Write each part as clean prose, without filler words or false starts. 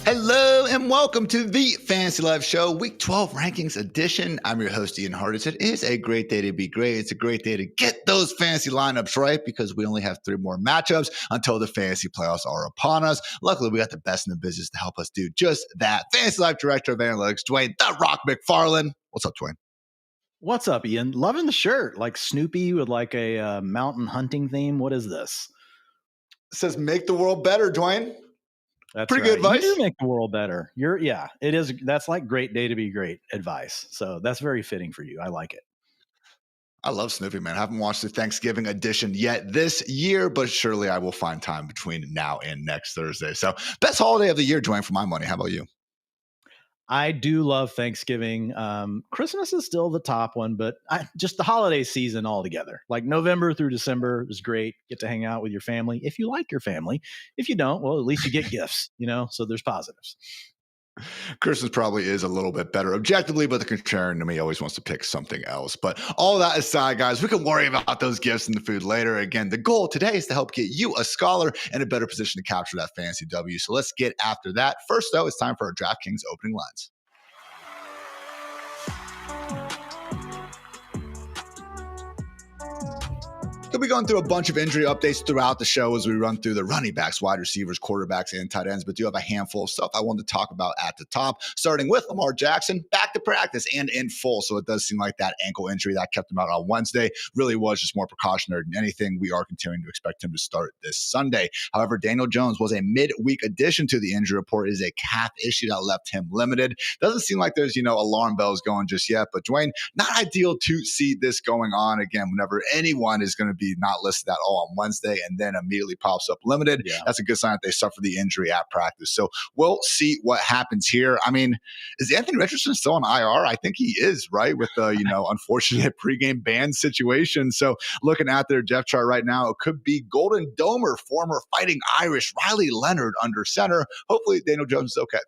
Hello and welcome to the Fantasy Live Show, Week 12 Rankings Edition. I'm your host, Ian Hartitz. It is a great day to be great. It's a great day to get those fantasy lineups right because we only have 3 more matchups until the fantasy playoffs are upon us. Luckily, we got the best in the business to help us do just that. Fantasy Live Director of Analytics, Dwain "The Rock" McFarland. What's up, Dwain? What's up, Ian? Loving the shirt, like Snoopy with like a mountain hunting theme. What is this? It says "Make the world better," Dwain. That's pretty right. good advice. You do make the world better. It is. That's like great day to be great advice. So that's very fitting for you. I like it. I love Snoopy, man. I haven't watched the Thanksgiving edition yet this year, but surely I will find time between now and next Thursday. So best holiday of the year, Dwain, for my money. How about you? I do love Thanksgiving. Christmas is still the top one, but just the holiday season altogether. Like November through December is great. Get to hang out with your family if you like your family. If you don't, well, at least you get gifts, so there's positives. Christmas probably is a little bit better objectively, but the contrarian to me always wants to pick something else. But all that aside, guys, we can worry about those gifts and the food later. Again, the goal today is to help get you a scholar in a better position to capture that fantasy W. So let's get after that. First, though, it's time for our DraftKings opening lines. We'll be going through a bunch of injury updates throughout the show as we run through the running backs, wide receivers, quarterbacks, and tight ends, but do have a handful of stuff I wanted to talk about at the top, starting with Lamar Jackson, back to practice and in full. So it does seem like that ankle injury that kept him out on Wednesday really was just more precautionary than anything. We are continuing to expect him to start this Sunday. However, Daniel Jones was a midweek addition to the injury report. It is a calf issue that left him limited. Doesn't seem like there's, alarm bells going just yet, but Dwain, not ideal to see this going on again whenever anyone is going to be not listed at all on Wednesday and then immediately pops up limited. Yeah. That's a good sign that they suffer the injury at practice. So we'll see what happens here. I mean, is Anthony Richardson still on IR? I think he is, right? With the, unfortunate pregame ban situation. So looking at their depth chart right now, it could be Golden Domer, former Fighting Irish, Riley Leonard under center. Hopefully Daniel Jones is okay.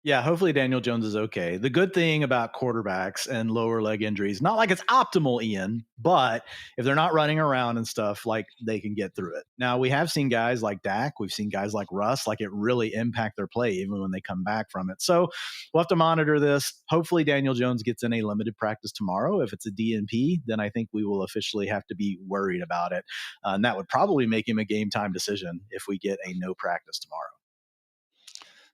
Yeah, hopefully Daniel Jones is okay. The good thing about quarterbacks and lower leg injuries, not like it's optimal, Ian, but if they're not running around and stuff, like they can get through it. Now, we have seen guys like Dak. We've seen guys like Russ, like it really impact their play even when they come back from it. So we'll have to monitor this. Hopefully Daniel Jones gets in a limited practice tomorrow. If it's a DNP, then I think we will officially have to be worried about it. And that would probably make him a game time decision if we get a no practice tomorrow.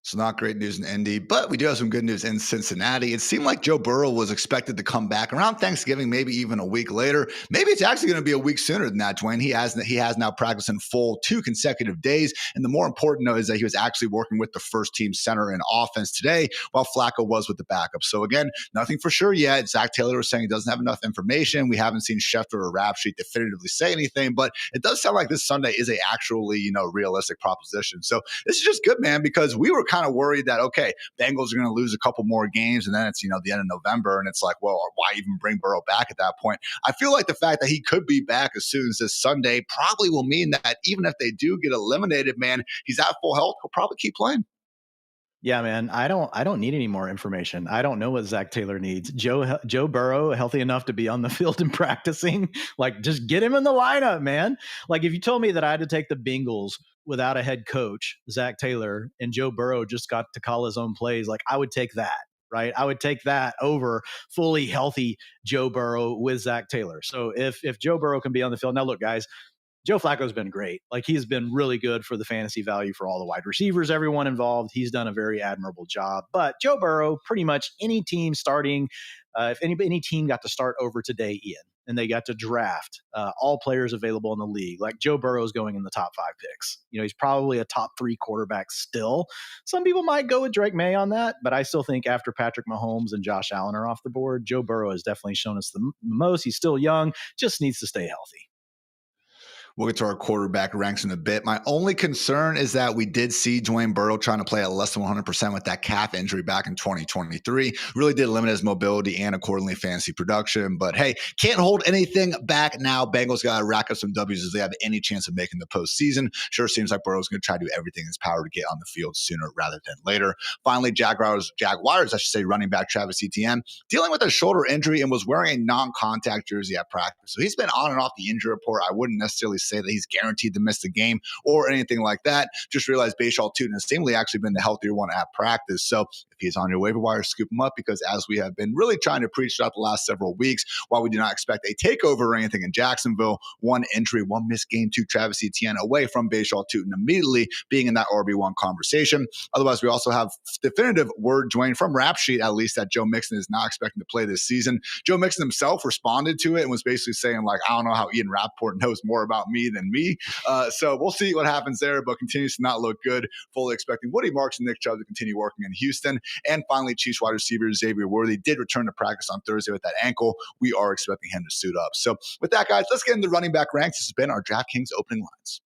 So not great news in Indy, but we do have some good news in Cincinnati. It seemed like Joe Burrow was expected to come back around Thanksgiving, maybe even a week later. Maybe it's actually going to be a week sooner than that, Dwain. He has now practiced in full 2 consecutive days. And the more important note is that he was actually working with the first team center and offense today while Flacco was with the backup. So again, nothing for sure yet. Zach Taylor was saying he doesn't have enough information. We haven't seen Schefter or Rapsheet definitively say anything, but it does sound like this Sunday is a actually, realistic proposition. So this is just good, man, because we were kind of worried that, okay, Bengals are going to lose a couple more games and then it's, the end of November. And it's like, well, why even bring Burrow back at that point? I feel like the fact that he could be back as soon as this Sunday probably will mean that even if they do get eliminated, man, he's at full health. He'll probably keep playing. Yeah, man, I don't need any more information. I don't know what Zach Taylor needs. Joe Burrow, healthy enough to be on the field and practicing, like just get him in the lineup, man. Like if you told me that I had to take the Bengals without a head coach, Zach Taylor, and Joe Burrow just got to call his own plays, like I would take that, right? I would take that over fully healthy Joe Burrow with Zach Taylor. So if Joe Burrow can be on the field, now look, guys, Joe Flacco's been great. Like he's been really good for the fantasy value for all the wide receivers, everyone involved. He's done a very admirable job. But Joe Burrow, pretty much any team starting, if any team got to start over today, Ian, and they got to draft all players available in the league, like Joe Burrow's going in the top 5 picks. He's probably a top 3 quarterback still. Some people might go with Drake May on that, but I still think after Patrick Mahomes and Josh Allen are off the board, Joe Burrow has definitely shown us the most. He's still young, just needs to stay healthy. We'll get to our quarterback ranks in a bit. My only concern is that we did see Dwayne Burrow trying to play at less than 100% with that calf injury back in 2023. Really did limit his mobility and accordingly fantasy production. But hey, can't hold anything back now. Bengals got to rack up some W's if they have any chance of making the postseason. Sure seems like Burrow's going to try to do everything in his power to get on the field sooner rather than later. Finally, Jaguars, running back Travis Etienne, dealing with a shoulder injury and was wearing a non-contact jersey at practice. So he's been on and off the injury report. I wouldn't necessarily say that he's guaranteed to miss the game or anything like that. Just realize Bayshal Tootin has seemingly actually been the healthier one at practice. So if he's on your waiver wire, scoop him up, because as we have been really trying to preach throughout the last several weeks, while we do not expect a takeover or anything in Jacksonville, one injury, one missed game to Travis Etienne away from Bayshal Tootin immediately being in that RB1 conversation. Otherwise, we also have definitive word, Dwain, from Rap Sheet at least, that Joe Mixon is not expecting to play this season. Joe Mixon himself responded to it and was basically saying, like, I don't know how Ian Rappaport knows more about me than me. So we'll see what happens there, but continues to not look good. Fully expecting Woody Marks and Nick Chubb to continue working in Houston. And finally, Chiefs wide receiver Xavier Worthy did return to practice on Thursday with that ankle. We are expecting him to suit up. So with that, guys, let's get into the running back ranks. This has been our DraftKings opening lines.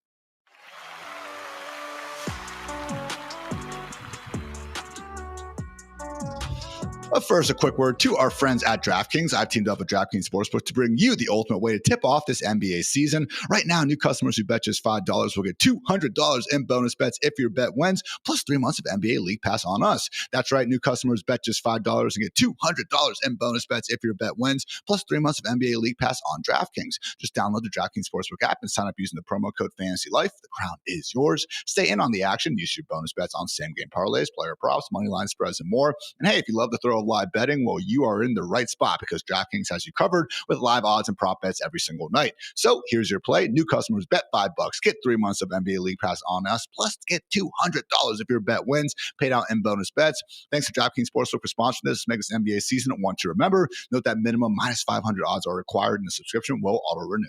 But first, a quick word to our friends at DraftKings. I've teamed up with DraftKings Sportsbook to bring you the ultimate way to tip off this NBA season. Right now, new customers who bet just $5 will get $200 in bonus bets if your bet wins, plus 3 months of NBA League Pass on us. That's right, new customers bet just $5 and get $200 in bonus bets if your bet wins, plus 3 months of NBA League Pass on DraftKings. Just download the DraftKings Sportsbook app and sign up using the promo code FANTASYLIFE. The crown is yours. Stay in on the action. Use your bonus bets on same-game parlays, player props, money line spreads, and more. And hey, if you love to throw live betting, well, you are in the right spot, because DraftKings has you covered with live odds and prop bets every single night. So here's your play. New customers bet $5, get 3 months of NBA League Pass on us, plus get $200 if your bet wins, paid out in bonus bets. Thanks to DraftKings Sportsbook for sponsoring this. Make this NBA season one to remember. Note that minimum minus 500 odds are required, and the subscription will auto renew.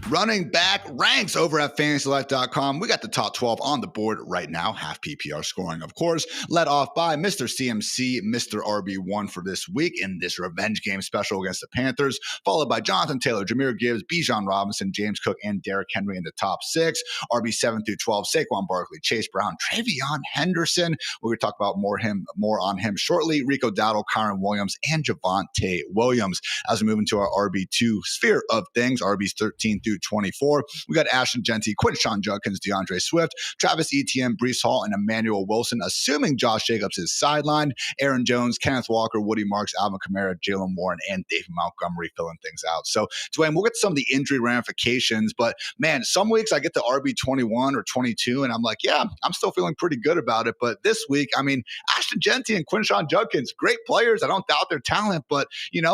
Running back ranks over at fantasylife.com. We got the top 12 on the board right now. Half PPR scoring, of course. Led off by Mr. CMC, Mr. RB1 for this week in this revenge game special against the Panthers, followed by Jonathan Taylor, Jahmyr Gibbs, Bijan Robinson, James Cook, and Derrick Henry in the top 6. RB7 through 12, Saquon Barkley, Chase Brown, TreVeyon Henderson. We're going to talk about more on him shortly. Rico Dowdle, Kyron Williams, and Javonte Williams. As we move into our RB2 sphere of things, RBs 13 through 24. We got Ashton Genty, Quinshon Judkins, DeAndre Swift, Travis Etienne, Breece Hall, and Emmanuel Wilson, assuming Josh Jacobs is sidelined. Aaron Jones, Kenneth Walker, Woody Marks, Alvin Kamara, Jalen Warren, and David Montgomery filling things out. So, Dwain, we'll get to some of the injury ramifications, but man, some weeks I get to RB 21 or 22, and I'm like, yeah, I'm still feeling pretty good about it. But this week, I mean, Ashton Genty and Quinshon Judkins, great players. I don't doubt their talent, but,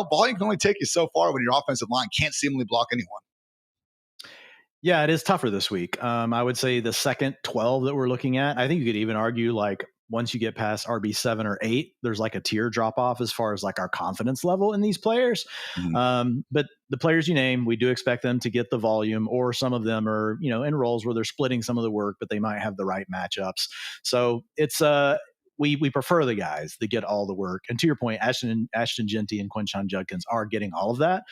volume can only take you so far when your offensive line can't seemingly block anyone. Yeah, it is tougher this week. I would say the second 12 that we're looking at, I think you could even argue like once you get past RB7 or 8, there's like a tier drop off as far as like our confidence level in these players. Mm-hmm. But the players you name, we do expect them to get the volume, or some of them are, in roles where they're splitting some of the work, but they might have the right matchups. So it's we prefer the guys that get all the work. And to your point, Ashton Genty and Quinshon Judkins are getting all of that.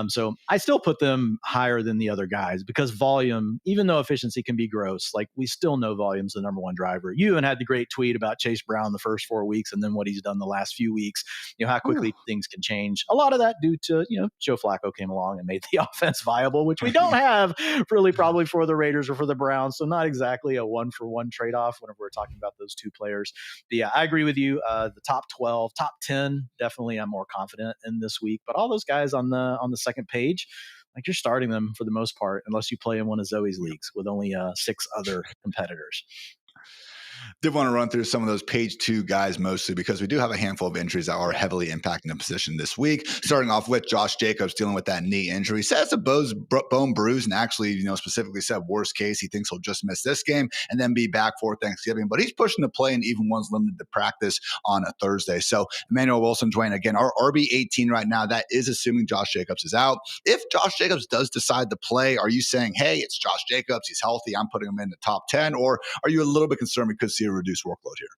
So I still put them higher than the other guys, because volume, even though efficiency can be gross, like we still know volume's the number one driver. You even had the great tweet about Chase Brown the first 4 weeks and then what he's done the last few weeks, how quickly things can change. A lot of that due to, Joe Flacco came along and made the offense viable, which we don't have really probably for the Raiders or for the Browns. So not exactly a 1-for-1 trade-off whenever we're talking about those two players. But yeah, I agree with you. The top 12, top 10, definitely I'm more confident in this week. But all those guys on the second page, like you're starting them for the most part, unless you play in one of Zoe's leagues with only 6 other competitors. Did want to run through some of those page 2 guys mostly because we do have a handful of injuries that are heavily impacting the position this week. Starting off with Josh Jacobs dealing with that knee injury. Says a bone bruise, and actually, specifically said worst case, he thinks he'll just miss this game and then be back for Thanksgiving. But he's pushing to play, and even one's limited to practice on a Thursday. So Emmanuel Wilson, Dwain, again, our RB18 right now, that is assuming Josh Jacobs is out. If Josh Jacobs does decide to play, are you saying, hey, it's Josh Jacobs, he's healthy, I'm putting him in the top 10? Or are you a little bit concerned we could see a reduced workload here?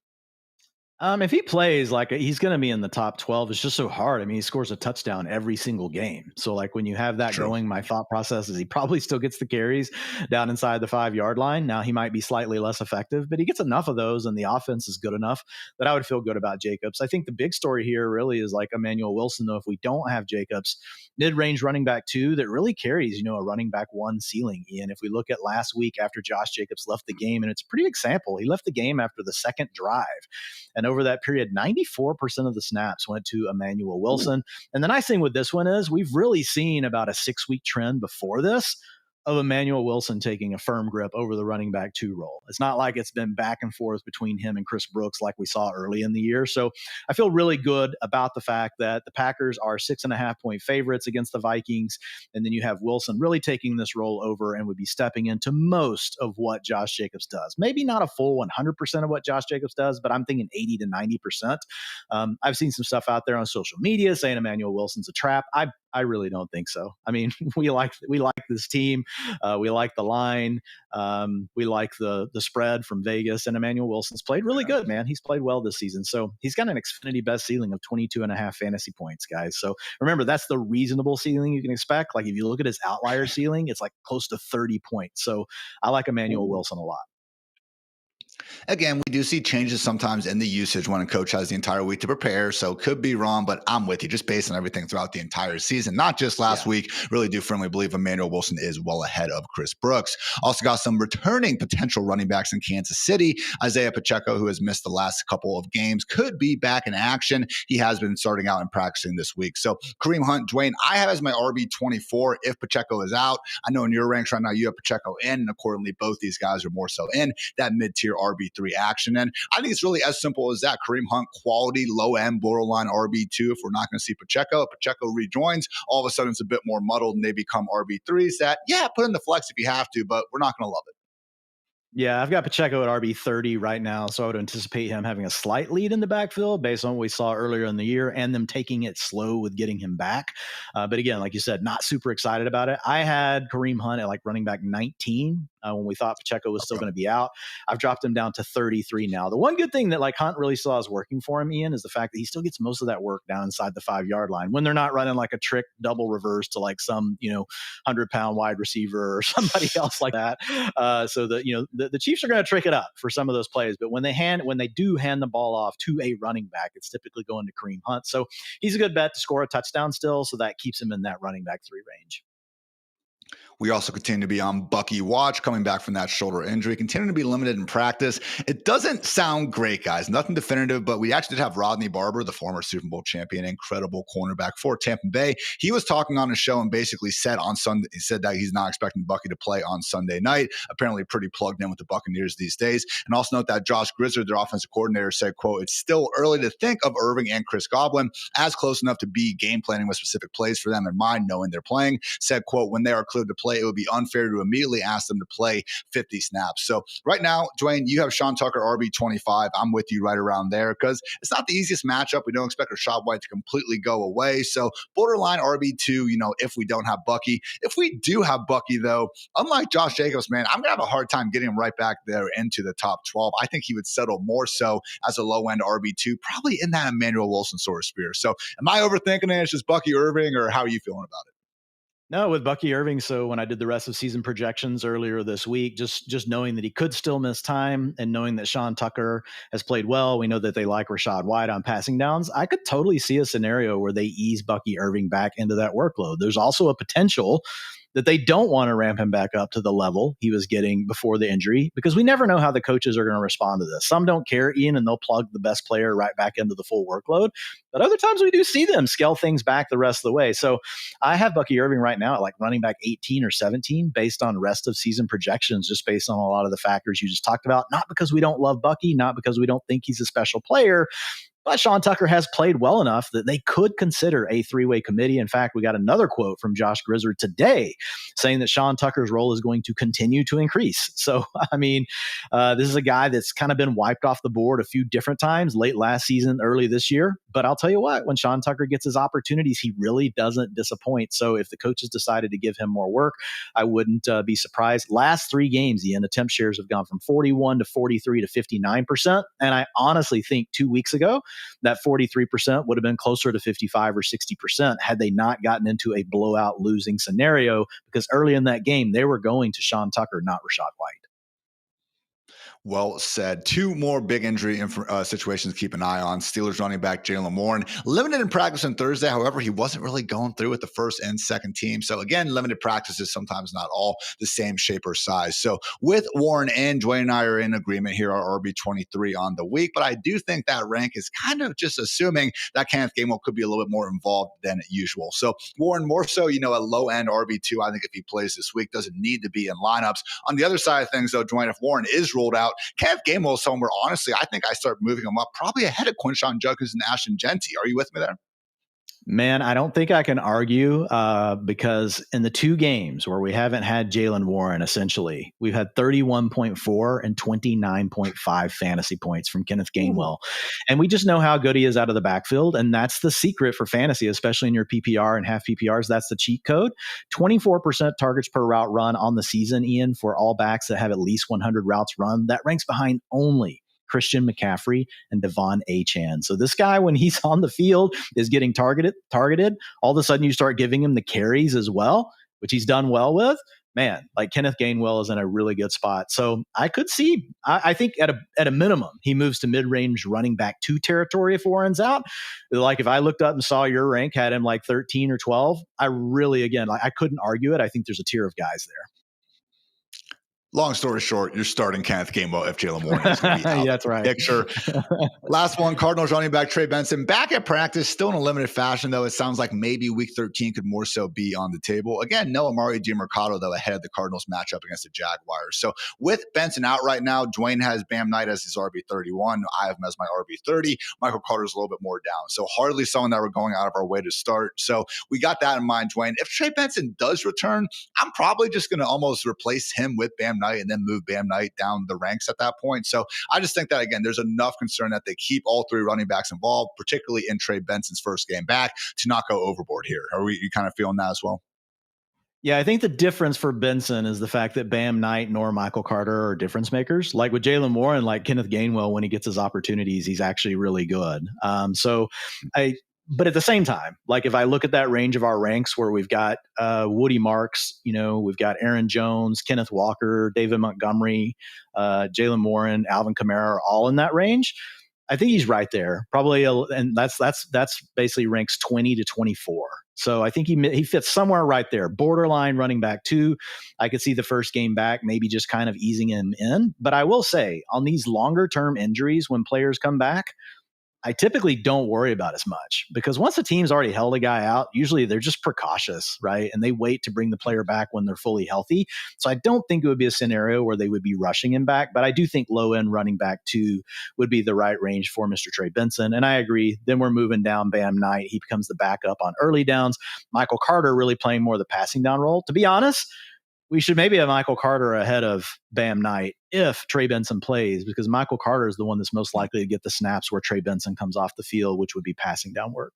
If he plays, like he's going to be in the top 12. It's just so hard. I mean, he scores a touchdown every single game. So like when you have that going, my thought process is he probably still gets the carries down inside the 5-yard line. Now he might be slightly less effective, but he gets enough of those and the offense is good enough that I would feel good about Jacobs. I think the big story here really is like Emmanuel Wilson, though. If we don't have Jacobs, mid-range running back 2 that really carries, a running back 1 ceiling, Ian. If we look at last week after Josh Jacobs left the game, and it's a pretty example, he left the game after the second drive. And And over that period, 94% of the snaps went to Emmanuel Wilson. And the nice thing with this one is we've really seen about a 6-week trend before this of Emmanuel Wilson taking a firm grip over the running back 2 role. It's not like it's been back and forth between him and Chris Brooks like we saw early in the year. So I feel really good about the fact that the Packers are 6.5-point favorites against the Vikings. And then you have Wilson really taking this role over and would be stepping into most of what Josh Jacobs does. Maybe not a full 100% of what Josh Jacobs does, but I'm thinking 80 to 90%. I've seen some stuff out there on social media saying Emmanuel Wilson's a trap. I really don't think so. I mean, we like this team. We like the line. We like the spread from Vegas. And Emmanuel Wilson's played really good, man. He's played well this season. So he's got an Xfinity best ceiling of 22.5 fantasy points, guys. So remember, that's the reasonable ceiling you can expect. Like if you look at his outlier ceiling, it's like close to 30 points. So I like Emmanuel Wilson a lot. Again, we do see changes sometimes in the usage when a coach has the entire week to prepare. So could be wrong, but I'm with you just based on everything throughout the entire season, not just last week. Really do firmly believe Emmanuel Wilson is well ahead of Chris Brooks. Also got some returning potential running backs in Kansas City. Isaiah Pacheco, who has missed the last couple of games, could be back in action. He has been starting out and practicing this week. So Kareem Hunt, Dwain, I have as my RB24 if Pacheco is out. I know in your ranks right now you have Pacheco in, and accordingly both these guys are more so in that mid-tier RB3 action. And I think it's really as simple as that. Kareem Hunt, quality, low-end, borderline RB2. If we're not going to see Pacheco rejoins, all of a sudden it's a bit more muddled and they become RB3s that, put in the flex if you have to, but we're not going to love it. Yeah, I've got Pacheco at RB30 right now, so I would anticipate him having a slight lead in the backfield based on what we saw earlier in the year and them taking it slow with getting him back. But again, like you said, not super excited about it. I had Kareem Hunt at like running back 19 when we thought Pacheco was still going to be out. I've dropped him down to 33 now. The one good thing that like Hunt really still has working for him, Ian, is the fact that he still gets most of that work down inside the 5-yard line when they're not running like a trick double reverse to like some 100-pound wide receiver or somebody else like that. So the Chiefs are going to trick it up for some of those plays, but when they do hand the ball off to a running back, it's typically going to Kareem Hunt. So he's a good bet to score a touchdown still, so that keeps him in that running back 3 range. We also continue to be on Bucky watch, coming back from that shoulder injury, continuing to be limited in practice. It doesn't sound great, guys. Nothing definitive, but we actually did have Rodney Barber, the former Super Bowl champion, incredible cornerback for Tampa Bay. He was talking on his show and basically said on Sunday, he said that he's not expecting Bucky to play on Sunday night. Apparently pretty plugged in with the Buccaneers these days. And also note that Josh Grizzard, their offensive coordinator, said, quote, "It's still early to think of Irving and Chris Godwin as close enough to be game planning with specific plays for them in mind, knowing they're playing." Said, quote, "When they are cleared to play, it would be unfair to immediately ask them to play 50 snaps." So right now, Dwain, you have Sean Tucker RB25. I'm with you right around there because it's not the easiest matchup. We don't expect Rachaad White to completely go away. So borderline RB2, if we don't have Bucky. If we do have Bucky, though, unlike Josh Jacobs, man, I'm going to have a hard time getting him right back there into the top 12. I think he would settle more so as a low-end RB2, probably in that Emmanuel Wilson sort of sphere. So am I overthinking it? It's just Bucky Irving, or how are you feeling about it? No, with Bucky Irving. So when I did the rest of season projections earlier this week, just knowing that he could still miss time and knowing that Sean Tucker has played well, we know that they like Rachaad White on passing downs. I could totally see a scenario where they ease Bucky Irving back into that workload. There's also a potential that they don't want to ramp him back up to the level he was getting before the injury, because we never know how the coaches are going to respond to this. Some don't care, Ian, and they'll plug the best player right back into the full workload. But other times we do see them scale things back the rest of the way. So I have Bucky Irving right now at like running back 18 or 17 based on rest of season projections, just based on a lot of the factors you just talked about. Not because we don't love Bucky, not because we don't think he's a special player, but Sean Tucker has played well enough that they could consider a 3-way committee. In fact, we got another quote from Josh Grizzard today saying that Sean Tucker's role is going to continue to increase. So, I mean, this is a guy that's kind of been wiped off the board a few different times, late last season, early this year. But I'll tell you what, when Sean Tucker gets his opportunities, he really doesn't disappoint. So if the coaches decided to give him more work, I wouldn't be surprised. Last 3 games, Ian, attempt shares have gone from 41 to 43 to 59%. And I honestly think 2 weeks ago, that 43% would have been closer to 55 or 60% had they not gotten into a blowout losing scenario, because early in that game, they were going to Sean Tucker, not Rachaad White. Well said. Two more big injury situations to keep an eye on. Steelers running back Jaylen Warren, limited in practice on Thursday. However, he wasn't really going through with the first and second team. So again, limited practice is sometimes not all the same shape or size. So with Warren and Dwain and I are in agreement here, our RB23 on the week. But I do think that rank is kind of just assuming that Kenneth Gainwell could be a little bit more involved than usual. So Warren more so, a low end RB2. I think if he plays this week, doesn't need to be in lineups. On the other side of things, though, Dwain, if Warren is ruled out, Kenneth Gainwell is someone where, honestly, I think I start moving him up probably ahead of Quinshon Judkins and Ashton Genty. Are you with me there? Man, I don't think I can argue because in the two games where we haven't had Jaylen Warren, essentially, we've had 31.4 and 29.5 fantasy points from Kenneth Gainwell. And we just know how good he is out of the backfield. And that's the secret for fantasy, especially in your PPR and half PPRs. That's the cheat code. 24% targets per route run on the season, Ian, for all backs that have at least 100 routes run. That ranks behind only Christian McCaffrey and Devon Achane. So this guy, when he's on the field, is getting targeted. All of a sudden, you start giving him the carries as well, which he's done well with. Man, like Kenneth Gainwell is in a really good spot. So I could see, I think at a minimum, he moves to mid-range running back 2 territory if Warren's out. Like if I looked up and saw your rank had him like 13 or 12, I really, again, I couldn't argue it. I think there's a tier of guys there. Long story short, you're starting Kenneth Gainwell if Jaylen Warren is going to be out That's of the right. picture. Last one, Cardinals running back Trey Benson back at practice, still in a limited fashion, though. It sounds like maybe week 13 could more so be on the table. Again, no Amari DiMercato, though, ahead of the Cardinals matchup against the Jaguars. So with Benson out right now, Dwain has Bam Knight as his RB31. I have him as my RB30. Michael Carter's a little bit more down. So hardly someone that we're going out of our way to start. So we got that in mind, Dwain. If Trey Benson does return, I'm probably just going to almost replace him with Bam Knight and then move Bam Knight down the ranks at that point. So I just think that, again, there's enough concern that they keep all 3 running backs involved, particularly in Trey Benson's first game back, to not go overboard here. Are you kind of feeling that as well? Yeah, I think the difference for Benson is the fact that Bam Knight nor Michael Carter are difference makers. Like with Jaylen Warren, like Kenneth Gainwell, when he gets his opportunities, he's actually really good. But at the same time, like if I look at that range of our ranks where we've got Woody Marks, we've got Aaron Jones, Kenneth Walker, David Montgomery, Jaylen Warren, Alvin Kamara, are all in that range. I think he's right there, probably, and that's basically ranks 20 to 24. So I think he fits somewhere right there, borderline running back 2. I could see the first game back, maybe just kind of easing him in. But I will say, on these longer term injuries, when players come back, I typically don't worry about as much because once a team's already held a guy out, usually they're just precautious, right? And they wait to bring the player back when they're fully healthy. So I don't think it would be a scenario where they would be rushing him back, but I do think low end running back 2 would be the right range for Mr. Trey Benson. And I agree. Then we're moving down Bam Knight. He becomes the backup on early downs. Michael Carter really playing more of the passing down role. To be honest, we should maybe have Michael Carter ahead of Bam Knight if Trey Benson plays, because Michael Carter is the one that's most likely to get the snaps where Trey Benson comes off the field, which would be passing down work.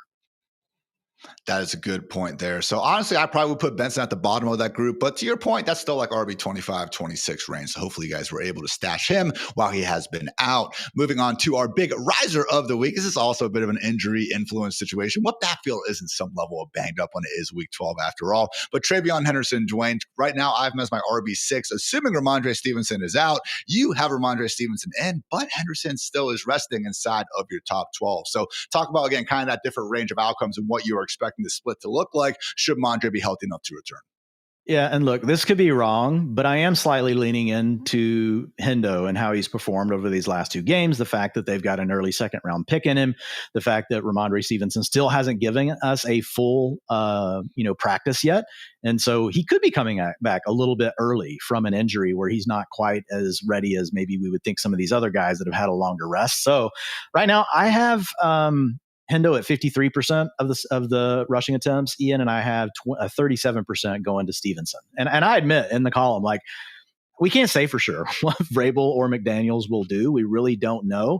That is a good point there. So honestly, I probably would put Benson at the bottom of that group. But to your point, that's still like RB 25, 26 range. So hopefully you guys were able to stash him while he has been out. Moving on to our big riser of the week. This is also a bit of an injury influence situation. What backfield isn't some level of banged up when it is week 12 after all. But TreVeyon Henderson, Dwain, right now I have him as my RB6. Assuming Ramondre Stevenson is out, you have Ramondre Stevenson in, but Henderson still is resting inside of your top 12. So talk about, again, kind of that different range of outcomes and what you are expecting the split to look like should Mondre be healthy enough to return. Yeah, and look, this could be wrong, but I am slightly leaning into Hendo and how he's performed over these last 2 games. The fact that they've got an early second round pick in him, the fact that Ramondre Stevenson still hasn't given us a full, practice yet, and so he could be coming back a little bit early from an injury where he's not quite as ready as maybe we would think some of these other guys that have had a longer rest. So right now, I have Hendo at 53% of the rushing attempts, Ian, and I have 37% going to Stevenson. And I admit in the column, like, we can't say for sure what Vrabel or McDaniels will do. We really don't know.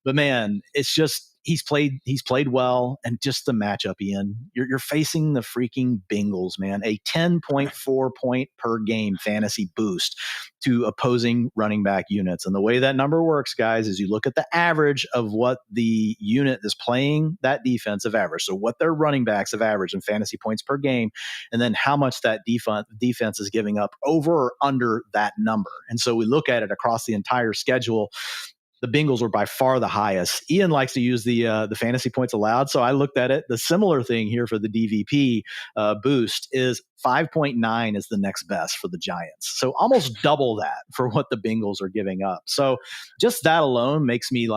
But man, it's just he's played well, and just the matchup, Ian. You're facing the freaking Bengals, man. A 10.4 point per game fantasy boost to opposing running back units. And the way that number works, guys, is you look at the average of what the unit is playing that defensive average. So what their running backs have averaged in fantasy points per game, and then how much that defense is giving up over or under that number. And so we look at it across the entire schedule. The Bengals were by far the highest. Ian likes to use the fantasy points allowed, so I looked at it. The similar thing here for the DVP boost is 5.9 is the next best for the Giants. So almost double that for what the Bengals are giving up. So just that alone makes me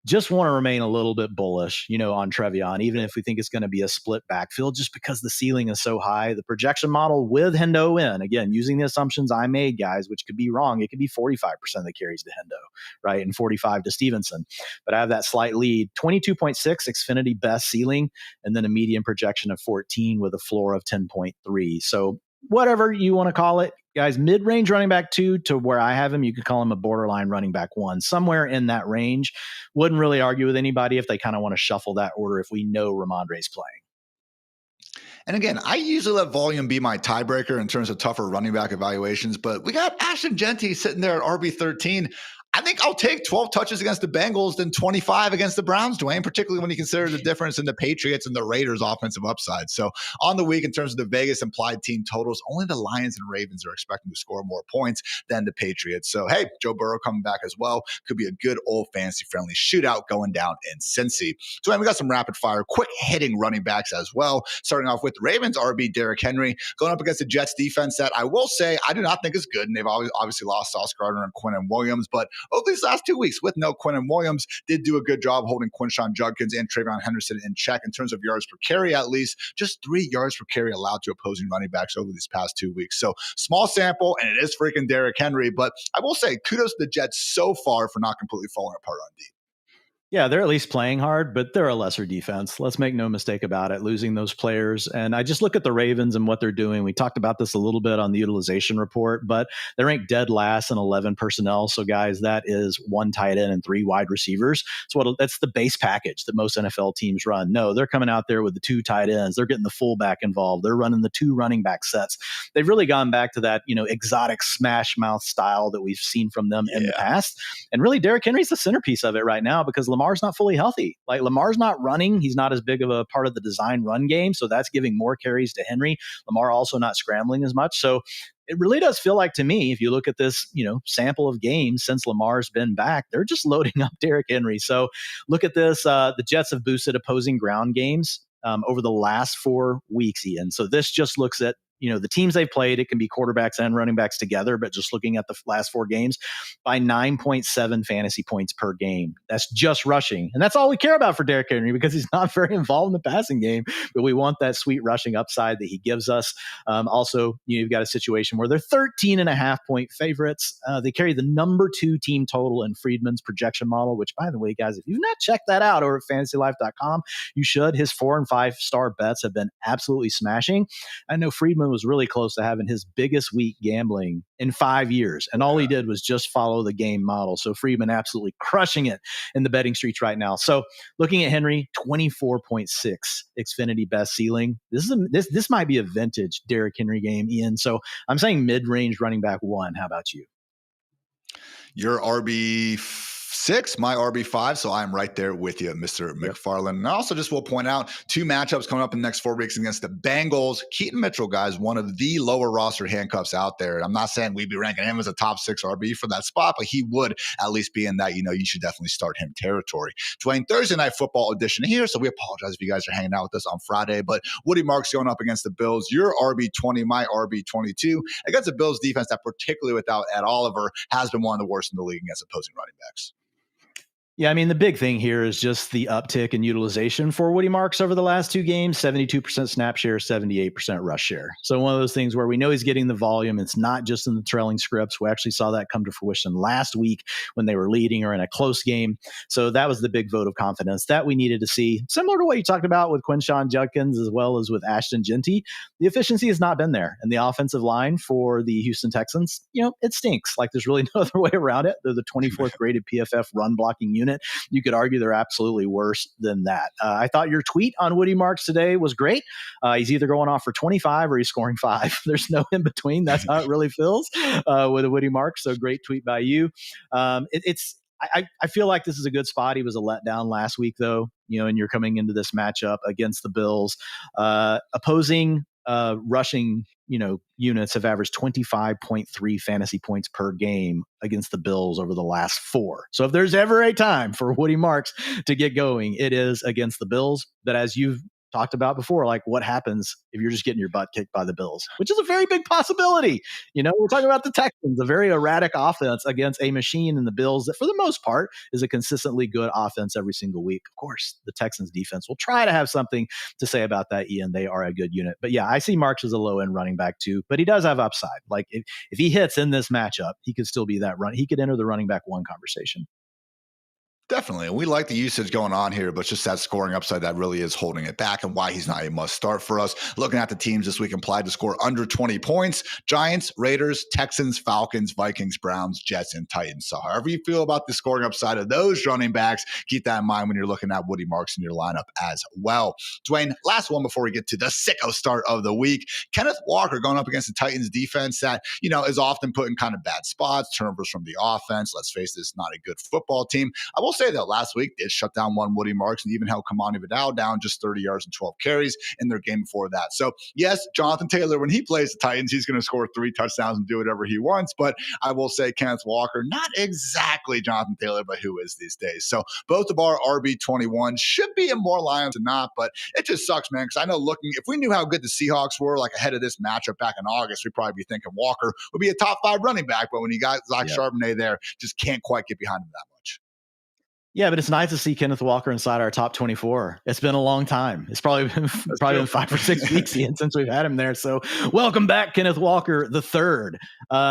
just want to remain a little bit bullish, on TreVeyon, even if we think it's going to be a split backfield, just because the ceiling is so high. The projection model with Hendo in, again, using the assumptions I made, guys, which could be wrong. It could be 45% of the carries to Hendo, right? And 45 to Stevenson. But I have that slight lead. 22.6 Xfinity best ceiling, and then a median projection of 14 with a floor of 10.3. So whatever you want to call it, guys, mid-range running back 2 to where I have him, you could call him a borderline running back 1, somewhere in that range. Wouldn't really argue with anybody if they kind of want to shuffle that order if we know Ramondre's playing. And again, I usually let volume be my tiebreaker in terms of tougher running back evaluations, but we got Ashton Genty sitting there at RB13. I think I'll take 12 touches against the Bengals than 25 against the Browns, Dwain, particularly when you consider the difference in the Patriots and the Raiders' offensive upside. So on the week, in terms of the Vegas implied team totals, only the Lions and Ravens are expecting to score more points than the Patriots. So, hey, Joe Burrow coming back as well. Could be a good old fantasy-friendly shootout going down in Cincy. Dwain, we got some rapid-fire, quick-hitting running backs as well. Starting off with Ravens RB Derrick Henry, going up against the Jets defense that I will say I do not think is good, and they've obviously lost Sauce Gardner and Quinnen Williams, but over these last 2 weeks with no Quinnen Williams, did do a good job holding Quinshon Judkins and TreVeyon Henderson in check in terms of yards per carry, at least. Just 3 yards per carry allowed to opposing running backs over these past 2 weeks. So small sample, and it is freaking Derrick Henry. But I will say kudos to the Jets so far for not completely falling apart on D. Yeah, they're at least playing hard, but they're a lesser defense. Let's make no mistake about it, losing those players. And I just look at the Ravens and what they're doing. We talked about this a little bit on the utilization report, but they're ranked dead last in 11 personnel. So, guys, that is 1 tight end and 3 wide receivers. So that's the base package that most NFL teams run. No, they're coming out there with the 2 tight ends. They're getting the fullback involved. They're running the 2 running back sets. They've really gone back to that, exotic smash mouth style that we've seen from them in the past. And really, Derrick Henry's the centerpiece of it right now because Lamar's not fully healthy. Like, Lamar's not running. He's not as big of a part of the design run game. So that's giving more carries to Henry. Lamar also not scrambling as much. So it really does feel like to me, if you look at this, sample of games since Lamar's been back, they're just loading up Derrick Henry. So look at this. The Jets have boosted opposing ground games over the last 4 weeks, Ian. So this just looks at the teams they've played. It can be quarterbacks and running backs together, but just looking at the last 4 games, by 9.7 fantasy points per game. That's just rushing. And that's all we care about for Derrick Henry because he's not very involved in the passing game, but we want that sweet rushing upside that he gives us. Also, you've got a situation where they're 13.5-point favorites. They carry the number 2 team total in Friedman's projection model, which, by the way, guys, if you've not checked that out over at fantasylife.com, you should. His 4 and 5-star bets have been absolutely smashing. I know Friedman was really close to having his biggest week gambling in 5 years. And all he did was just follow the game model. So Friedman absolutely crushing it in the betting streets right now. So looking at Henry, 24.6 Xfinity best ceiling. This might be a vintage Derrick Henry game, Ian. So I'm saying mid-range running back 1. How about you? Your RB6, my RB5, so I'm right there with you, Mr. McFarland. And I also just will point out 2 matchups coming up in the next 4 weeks against the Bengals. Keaton Mitchell, guys, one of the lower roster handcuffs out there. And I'm not saying we'd be ranking him as a top 6 RB for that spot, but he would at least be in that, you should definitely start him territory. Dwain, Thursday Night Football edition here, so we apologize if you guys are hanging out with us on Friday, but Woody Marks going up against the Bills. Your RB20, my RB22, against the Bills defense that, particularly without Ed Oliver, has been one of the worst in the league against opposing running backs. Yeah, I mean, the big thing here is just the uptick in utilization for Woody Marks over the last 2 games, 72% snap share, 78% rush share. So one of those things where we know he's getting the volume. It's not just in the trailing scripts. We actually saw that come to fruition last week when they were leading or in a close game. So that was the big vote of confidence that we needed to see. Similar to what you talked about with Quinshon Judkins as well as with Ashton Genty, the efficiency has not been there. And the offensive line for the Houston Texans, it stinks. Like, there's really no other way around it. They're the 24th graded PFF run blocking unit. unit. You could argue they're absolutely worse than that. I thought your tweet on Woody Marks today was great. He's either going off for 25 or he's scoring 5. There's no in between. That's how it really feels with a Woody Marks. So great tweet by you. I feel like this is a good spot. He was a letdown last week, though, and you're coming into this matchup against the Bills. Opposing rushing, units have averaged 25.3 fantasy points per game against the Bills over the last 4. So if there's ever a time for Woody Marks to get going, it is against the Bills. But as you've talked about before, like what happens if you're just getting your butt kicked by the Bills, which is a very big possibility. We're talking about the Texans, a very erratic offense against a machine in the Bills that for the most part is a consistently good offense every single week. Of course, the Texans defense will try to have something to say about that, Ian. They are a good unit. But yeah, I see Marks as a low end running back too, but he does have upside. Like if he hits in this matchup, he could still be that run. He could enter the running back 1 conversation. Definitely. And we like the usage going on here, but just that scoring upside that really is holding it back and why he's not a must start for us. Looking at the teams this week implied to score under 20 points: Giants, Raiders, Texans, Falcons, Vikings, Browns, Jets, and Titans. So however you feel about the scoring upside of those running backs, keep that in mind when you're looking at Woody Marks in your lineup as well. Dwain, last one before we get to the sicko start of the week. Kenneth Walker going up against the Titans defense that, is often put in kind of bad spots, turnovers from the offense. Let's face it, it's not a good football team. I will say that last week did shut down one Woody Marks and even held Kamani Vidal down just 30 yards and 12 carries in their game before that. So yes, Jonathan Taylor, when he plays the Titans, he's going to score 3 touchdowns and do whatever he wants. But I will say Kenneth Walker, not exactly Jonathan Taylor, but who is these days. So both of our RB21 should be in more lines than not, but it just sucks, man. Because I know if we knew how good the Seahawks were like ahead of this matchup back in August, we'd probably be thinking Walker would be a top 5 running back. But when you got Zach Charbonnet there, just can't quite get behind him that much. Yeah, but it's nice to see Kenneth Walker inside our top 24. It's been a long time. It's probably been 5 or 6 weeks since we've had him there. So welcome back, Kenneth Walker the third.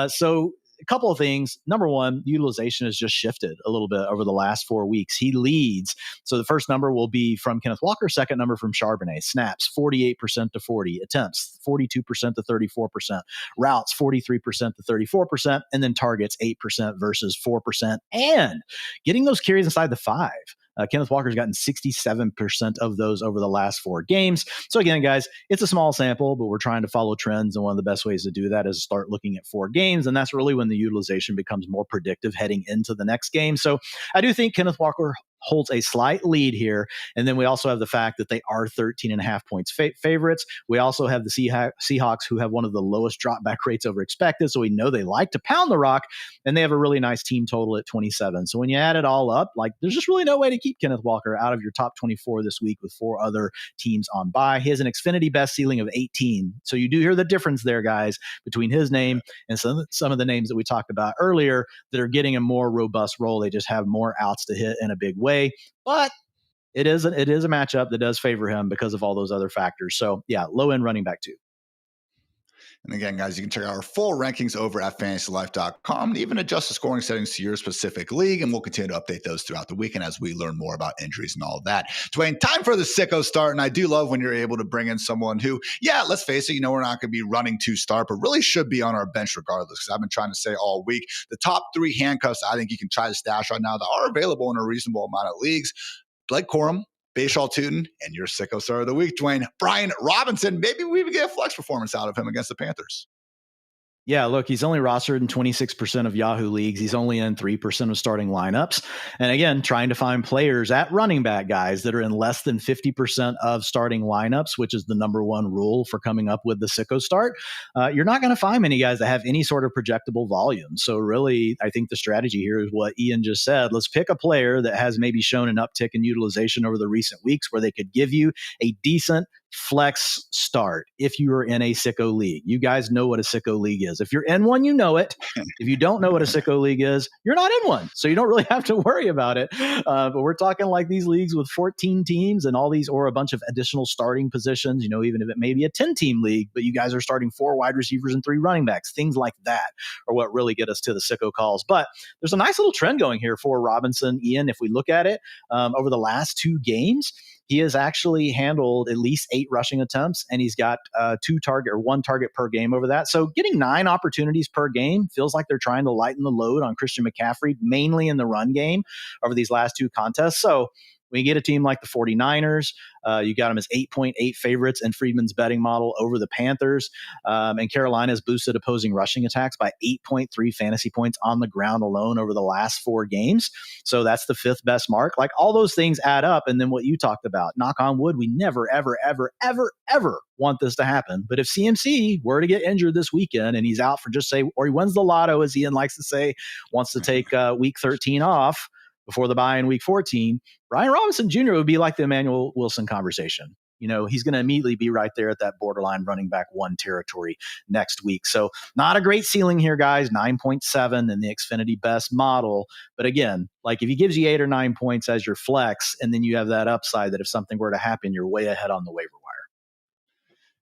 So a couple of things. Number one, utilization has just shifted a little bit over the last 4 weeks. He leads. So the first number will be from Kenneth Walker, second number from Charbonnet. Snaps, 48% to 40%. Attempts, 42% to 34%. Routes, 43% to 34%. And then targets, 8% versus 4%. And getting those carries inside the 5. Kenneth Walker's gotten 67% of those over the last 4 games. So again, guys, it's a small sample, but we're trying to follow trends. And one of the best ways to do that is to start looking at 4 games. And that's really when the utilization becomes more predictive heading into the next game. So I do think Kenneth Walker holds a slight lead here. And then we also have the fact that they are 13.5 points favorites. We also have the Seahawks, who have one of the lowest drop back rates over expected. So we know they like to pound the rock, and they have a really nice team total at 27. So when you add it all up, there's just really no way to keep Kenneth Walker out of your top 24 this week with 4 other teams on bye. He has an Xfinity best ceiling of 18. So you do hear the difference there, guys, between his name and some of the names that we talked about earlier that are getting a more robust role. They just have more outs to hit in a big way. But it is a matchup that does favor him because of all those other factors. So yeah, low end running back too. And again, guys, you can check out our full rankings over at fantasylife.com and even adjust the scoring settings to your specific league. And we'll continue to update those throughout the weekend as we learn more about injuries and all of that. Dwain, time for the sicko start. And I do love when you're able to bring in someone who, let's face it, we're not going to be running to start, but really should be on our bench regardless. Because I've been trying to say all week, the top 3 handcuffs I think you can try to stash right now that are available in a reasonable amount of leagues: Blake Corum, Bashaw Tootin, and your sicko star of the week, Dwain, Brian Robinson. Maybe we would get a flex performance out of him against the Panthers. Yeah, look, he's only rostered in 26% of Yahoo leagues. He's only in 3% of starting lineups. And again, trying to find players at running back, guys, that are in less than 50% of starting lineups, which is the number one rule for coming up with the sicko start. You're not going to find many guys that have any sort of projectable volume. So really, I think the strategy here is what Ian just said. Let's pick a player that has maybe shown an uptick in utilization over the recent weeks where they could give you a decent flex start if you are in a sicko league. You guys know what a sicko league is. If you're in one, you know it. If you don't know what a sicko league is, you're not in one. So you don't really have to worry about it. But we're talking like these leagues with 14 teams and all these, or a bunch of additional starting positions, even if it may be a 10-team league, but you guys are starting 4 wide receivers and 3 running backs. Things like that are what really get us to the sicko calls. But there's a nice little trend going here for Robinson, Ian. If we look at it over the last 2 games, he has actually handled at least 8 rushing attempts, and he's got 1 target per game over that. So getting 9 opportunities per game feels like they're trying to lighten the load on Christian McCaffrey, mainly in the run game over these last 2 contests. So when you get a team like the 49ers, you got them as 8.8 favorites in Friedman's betting model over the Panthers. And Carolina has boosted opposing rushing attacks by 8.3 fantasy points on the ground alone over the last 4 games. So that's the 5th best mark. Like, all those things add up. And then what you talked about, knock on wood, we never, ever, ever, ever, ever want this to happen. But if CMC were to get injured this weekend and he's out for just say, or he wins the lotto, as Ian likes to say, wants to take week 13 off before the bye in week 14, Brian Robinson Jr. would be like the Emmanuel Wilson conversation. He's going to immediately be right there at that borderline running back 1 territory next week. So not a great ceiling here, guys. 9.7 in the Xfinity best model. But again, like, if he gives you 8 or 9 points as your flex, and then you have that upside that if something were to happen, you're way ahead on the waiver wire.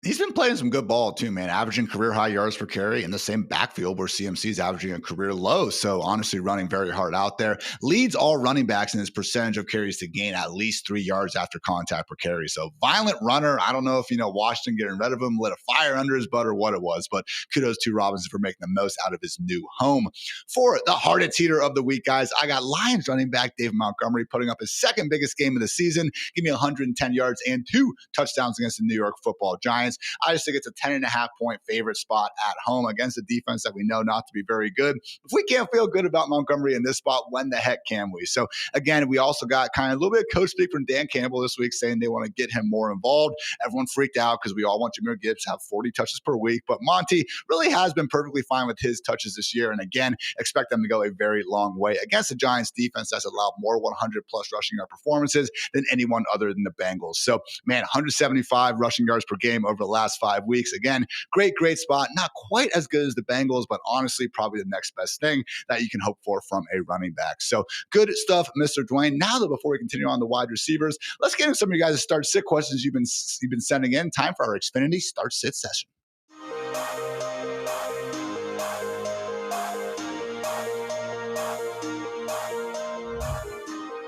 He's been playing some good ball too, man, averaging career high yards per carry in the same backfield where CMC is averaging a career low. So honestly, running very hard out there. Leads all running backs in his percentage of carries to gain at least 3 yards after contact per carry. So violent runner. I don't know if, Washington getting rid of him lit a fire under his butt or what it was, but kudos to Robinson for making the most out of his new home. For the hardest heater of the week, guys, I got Lions running back David Montgomery putting up his 2nd biggest game of the season. Give me 110 yards and 2 touchdowns against the New York Football Giants. I just think it's a 10.5 point favorite spot at home against a defense that we know not to be very good. If we can't feel good about Montgomery in this spot, when the heck can we? So again, we also got kind of a little bit of coach speak from Dan Campbell this week saying they want to get him more involved. Everyone freaked out because we all want Jahmyr Gibbs to have 40 touches per week, but Monty really has been perfectly fine with his touches this year. And again, expect them to go a very long way against the Giants defense that's allowed more 100 plus rushing yard performances than anyone other than the Bengals. So man, 175 rushing yards per game over the last 5 weeks. Again, great spot. Not quite as good as the Bengals, but honestly, probably the next best thing that you can hope for from a running back. So good stuff, Mr. Dwain. Now, though, before we continue on the wide receivers, let's get into some of you guys' start sit questions you've been sending in. Time for our Xfinity start sit session.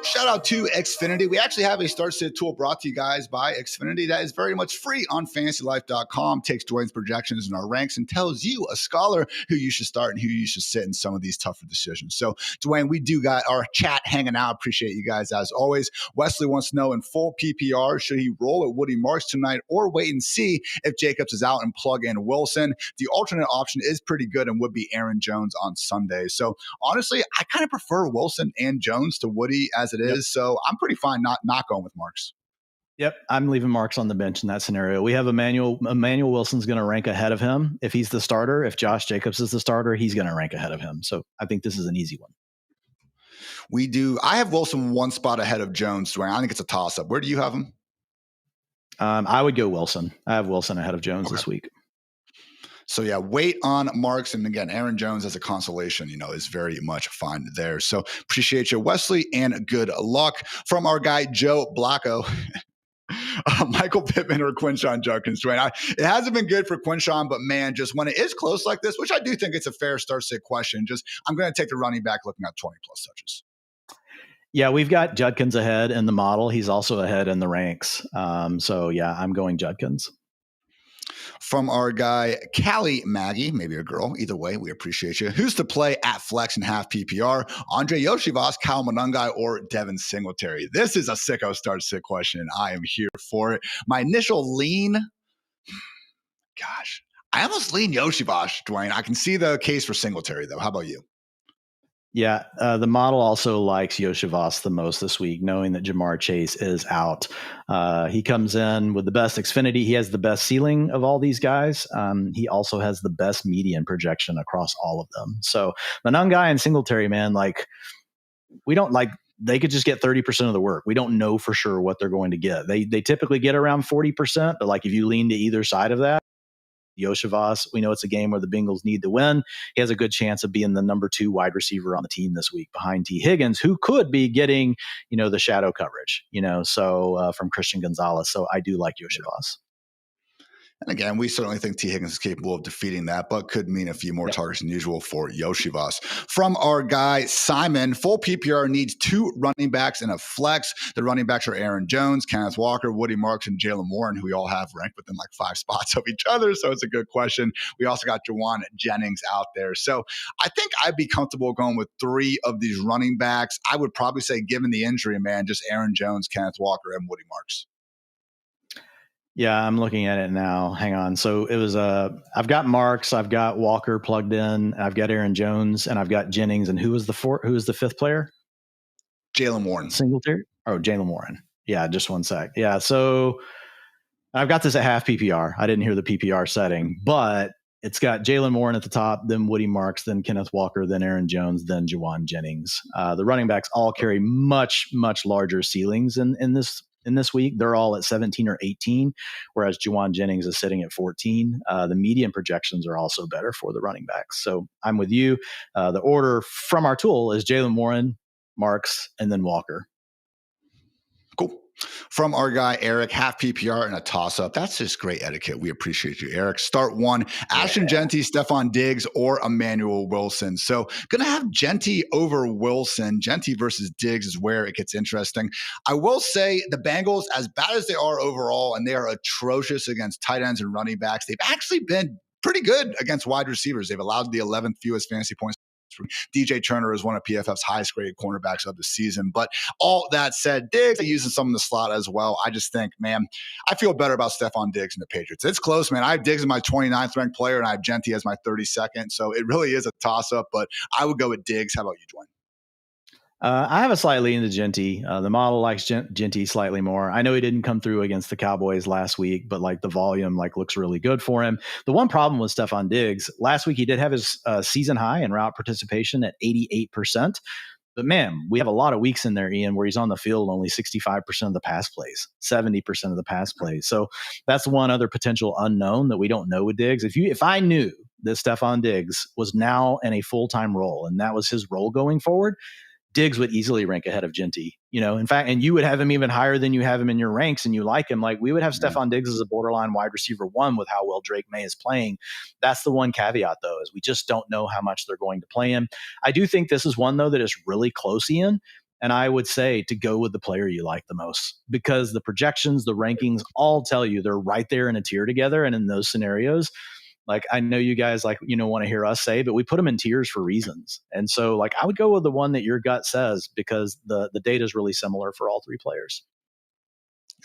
Shout out to Xfinity. We actually have a start sit tool brought to you guys by Xfinity that is very much free on fantasylife.com. Takes Dwain's projections and our ranks and tells you, a scholar, who you should start and who you should sit in some of these tougher decisions. So, Dwain, we do got our chat hanging out. Appreciate you guys as always. Wesley wants to know, in full PPR, should he roll at Woody Marks tonight or wait and see if Jacobs is out and plug in Wilson? The alternate option is pretty good and would be Aaron Jones on Sunday. So honestly, I kind of prefer Wilson and Jones to Woody as it is. So I'm pretty fine not going with Marks. Yep, I'm leaving Marks on the bench in that scenario. We have Emmanuel Wilson's going to rank ahead of him if he's the starter. If Josh Jacobs is the starter, he's going to rank ahead of him. So I think this is an easy one. We do. I have Wilson 1 spot ahead of Jones, Dwain. I think it's a toss-up. Where do you have him? I would go Wilson. I have Wilson ahead of Jones this week. So yeah, wait on Marks. And again, Aaron Jones as a consolation, is very much fine there. So appreciate you, Wesley, and good luck from our guy, Joe Blacco. Michael Pittman or Quinshon Judkins, Dwain. It hasn't been good for Quinshon, but man, just when it is close like this, which I do think it's a fair start sit question, I'm going to take the running back looking at 20 plus touches. Yeah, we've got Judkins ahead in the model. He's also ahead in the ranks. So yeah, I'm going Judkins. From our guy, Callie Maggie, maybe a girl. Either way, we appreciate you. Who's to play at flex and half PPR? Andre Yoshivas, Kyle Monangai, or Devin Singletary? This is a sicko start sit question, and I am here for it. My initial lean, I almost lean Yoshivas, Dwain. I can see the case for Singletary, though. How about you? Yeah, the model also likes Yoshivas the most this week, knowing that Jamar Chase is out. He comes in with the best Xfinity. He has the best ceiling of all these guys. He also has the best median projection across all of them. So Monangai and Singletary, man, we don't they could just get 30% of the work. We don't know for sure what they're going to get. They typically get around 40%, but if you lean to either side of that, Yoshivas, we know it's a game where the Bengals need to win. He has a good chance of being the number 2 wide receiver on the team this week behind Tee Higgins, who could be getting, the shadow coverage, from Christian Gonzalez. So I do like Yoshivas. And again, we certainly think Tee Higgins is capable of defeating that, but could mean a few more targets than usual for Yoshivas. From our guy, Simon, full PPR needs 2 running backs and a flex. The running backs are Aaron Jones, Kenneth Walker, Woody Marks, and Jalen Warren, who we all have ranked within like 5 spots of each other. So it's a good question. We also got Dwain Jennings out there. So I think I'd be comfortable going with 3 of these running backs. I would probably say, given the injury, man, just Aaron Jones, Kenneth Walker, and Woody Marks. Yeah, I'm looking at it now. Hang on. So it was I've got Marks, I've got Walker plugged in, I've got Aaron Jones, and I've got Jennings. And who was the 5th player? Jalen Warren. Singletary? Oh, Jalen Warren. Yeah, just one sec. Yeah, so I've got this at half PPR. I didn't hear the PPR setting, but it's got Jalen Warren at the top, then Woody Marks, then Kenneth Walker, then Aaron Jones, then Dwain Jennings. The running backs all carry much, much larger ceilings in this week. They're all at 17 or 18, whereas Dwain Jennings is sitting at 14. The median projections are also better for the running backs. So I'm with you. The order from our tool is Jalen Warren, Marks, and then Walker. Cool. From our guy, Eric, half PPR and a toss-up. That's just great etiquette. We appreciate you, Eric. Start 1, Ashton Jeanty, Stephon Diggs, or Emmanuel Wilson. So going to have Jeanty over Wilson. Jeanty versus Diggs is where it gets interesting. I will say the Bengals, as bad as they are overall, and they are atrocious against tight ends and running backs, they've actually been pretty good against wide receivers. They've allowed the 11th fewest fantasy points. DJ Turner is one of PFF's highest graded cornerbacks of the season. But all that said, Diggs are using some in the slot as well. I just think, man, I feel better about Stephon Diggs and the Patriots. It's close, man. I have Diggs as my 29th ranked player, and I have Jeanty as my 32nd. So it really is a toss-up, but I would go with Diggs. How about you, Dwain? I have a slight lean to Jeanty. The model likes Jeanty slightly more. I know he didn't come through against the Cowboys last week, but like the volume looks really good for him. The one problem with Stephon Diggs, last week he did have his season high in route participation at 88%. But man, we have a lot of weeks in there, Ian, where he's on the field only 65% of the pass plays, 70% of the pass plays. So that's one other potential unknown that we don't know with Diggs. If I knew that Stephon Diggs was now in a full-time role and that was his role going forward, Diggs would easily rank ahead of Jeanty, in fact, and you would have him even higher than you have him in your ranks and you like him. Like we would have Stephon Diggs as a borderline wide receiver 1 with how well Drake May is playing. That's the one caveat though, is we just don't know how much they're going to play him. I do think this is one though that is really close, Ian. And I would say to go with the player you like the most, because the projections, the rankings all tell you they're right there in a tier together. And in those scenarios, I know you guys want to hear us say, but we put them in tiers for reasons. And so I would go with the one that your gut says, because the data is really similar for all 3 players.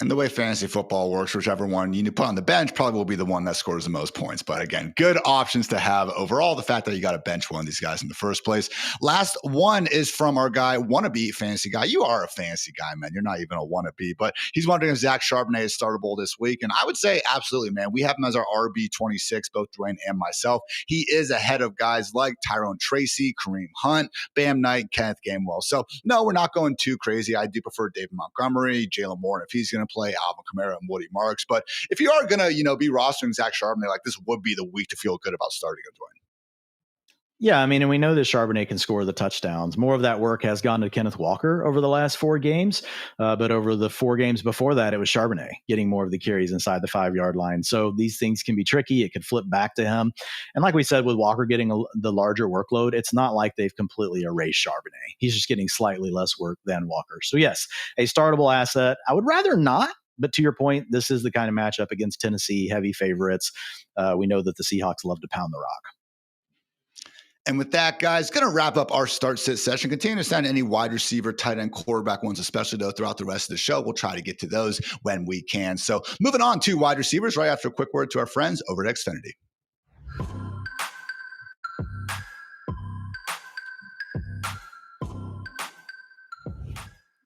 And the way fantasy football works, whichever one you put on the bench probably will be the one that scores the most points. But again, good options to have overall. The fact that you got to bench one of these guys in the first place. Last one is from our guy, wannabe fantasy guy. You are a fantasy guy, man. You're not even a wannabe. But he's wondering if Zach Charbonnet is startable this week. And I would say absolutely, man. We have him as our RB26, both Dwain and myself. He is ahead of guys like Tyrone Tracy, Kareem Hunt, Bam Knight, Kenneth Gainwell. So no, we're not going too crazy. I do prefer David Montgomery, Jalen Warren if he's going to play, Alvin Kamara, and Woody Marks. But if you are going to, be rostering Zach Charbonnet, this would be the week to feel good about starting him, Dwain. Yeah, I mean, and we know that Charbonnet can score the touchdowns. More of that work has gone to Kenneth Walker over the last 4 games, but over the 4 games before that, it was Charbonnet getting more of the carries inside the 5-yard line. So these things can be tricky. It could flip back to him. And like we said, with Walker getting the larger workload, it's not like they've completely erased Charbonnet. He's just getting slightly less work than Walker. So yes, a startable asset. I would rather not. But to your point, this is the kind of matchup against Tennessee, heavy favorites. We know that the Seahawks love to pound the rock. And with that, guys, going to wrap up our start-sit session. Continue to send any wide receiver, tight end, quarterback ones, especially though throughout the rest of the show. We'll try to get to those when we can. So moving on to wide receivers right after a quick word to our friends over at Xfinity.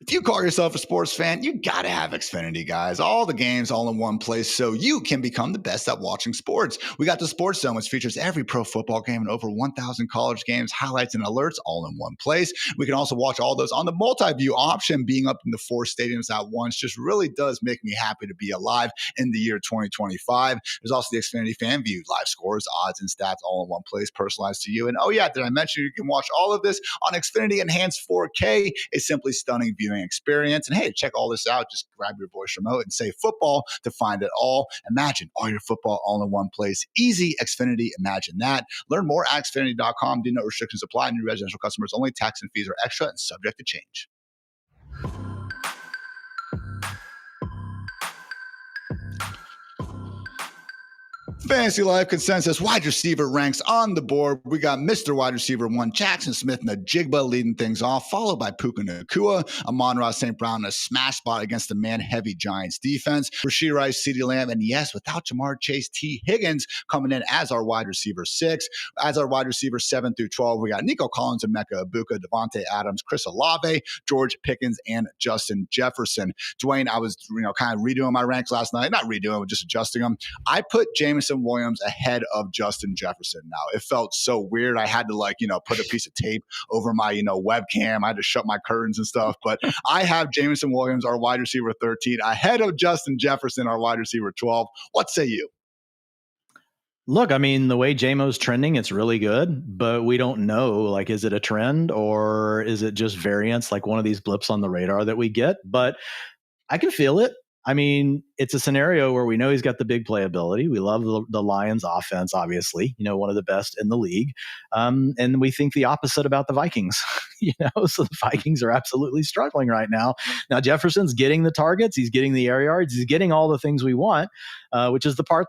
If you call yourself a sports fan, you got to have Xfinity, guys. All the games all in one place so you can become the best at watching sports. We got the Sports Zone, which features every pro football game and over 1,000 college games, highlights, and alerts all in one place. We can also watch all those on the multi-view option. Being up in the 4 stadiums at once just really does make me happy to be alive in the year 2025. There's also the Xfinity Fan View, live scores, odds, and stats all in one place, personalized to you. And oh yeah, did I mention you can watch all of this on Xfinity Enhanced 4K? A simply stunning viewing viewing experience. And hey, check all this out. Just grab your voice remote and say football to find it all. Imagine all your football all in one place. Easy Xfinity. Imagine that. Learn more at Xfinity.com. Do no restrictions apply. New residential customers only. Tax and fees are extra and subject to change. Fantasy Life Consensus wide receiver ranks on the board. We got Mr. Wide Receiver 1, Jackson Smith-Njigba leading things off, followed by Puka Nacua, Amon-Ra St. Brown in a smash spot against the man-heavy Giants defense, Rashee Rice, CeeDee Lamb, and yes, without Jamar Chase, Tee Higgins coming in as our wide receiver 6. As our wide receiver 7 through 12, we got Nico Collins and Emeka Egbuka, Devontae Adams, Chris Olave, George Pickens, and Justin Jefferson. Dwain, I was kind of redoing my ranks last night. Not redoing, but just adjusting them. I put Jameson Williams ahead of Justin Jefferson. Now, it felt so weird. I had to put a piece of tape over my, webcam. I had to shut my curtains and stuff. But I have Jameson Williams, our wide receiver 13, ahead of Justin Jefferson, our wide receiver 12. What say you? Look, I mean, the way JMO's trending, it's really good, but we don't know, is it a trend or is it just variance, like one of these blips on the radar that we get? But I can feel it. I mean, it's a scenario where we know he's got the big playability. We love the Lions offense, obviously, one of the best in the league. And we think the opposite about the Vikings, so the Vikings are absolutely struggling right now. Now, Jefferson's getting the targets. He's getting the air yards. He's getting all the things we want, which is the part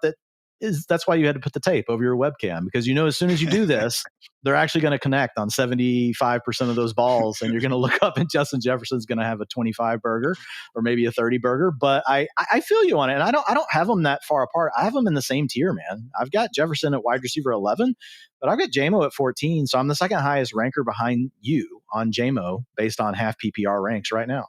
that's why you had to put the tape over your webcam, because as soon as you do this, they're actually going to connect on 75% of those balls, and you're going to look up and Justin Jefferson's going to have a 25 burger or maybe a 30 burger. But I feel you on it, and I don't have them that far apart. I have them in the same tier, man. I've got Jefferson at wide receiver 11, but I've got JMO at 14, so I'm the second highest ranker behind you on JMO based on half PPR ranks right now.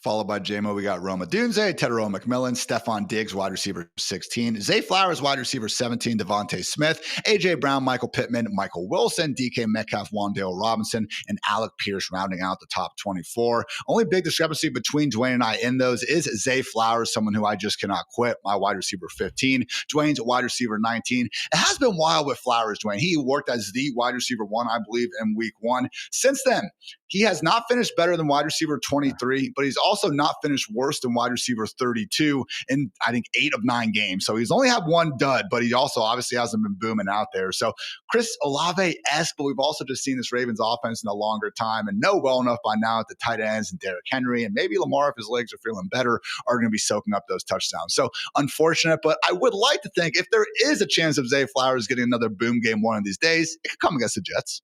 Followed by JMO, we got Roma Dunze, Tedero McMillan, Stephon Diggs, wide receiver 16, Zay Flowers, wide receiver 17, Devontae Smith, AJ Brown, Michael Pittman, Michael Wilson, DK Metcalf, Wan'Dale Robinson, and Alec Pierce rounding out the top 24. Only big discrepancy between Dwain and I in those is Zay Flowers, someone who I just cannot quit, my wide receiver 15, Dwain's wide receiver 19. It has been wild with Flowers, Dwain. He worked as the wide receiver 1, I believe, in week 1. Since then, he has not finished better than wide receiver 23, but he's also not finished worse than wide receiver 32 in, I think, 8 of 9 games. So he's only had one dud, but he also obviously hasn't been booming out there. So Chris Olave-esque, but we've also just seen this Ravens offense in a longer time and know well enough by now that the tight ends and Derrick Henry and maybe Lamar, if his legs are feeling better, are going to be soaking up those touchdowns. So unfortunate, but I would like to think if there is a chance of Zay Flowers getting another boom game one of these days, it could come against the Jets.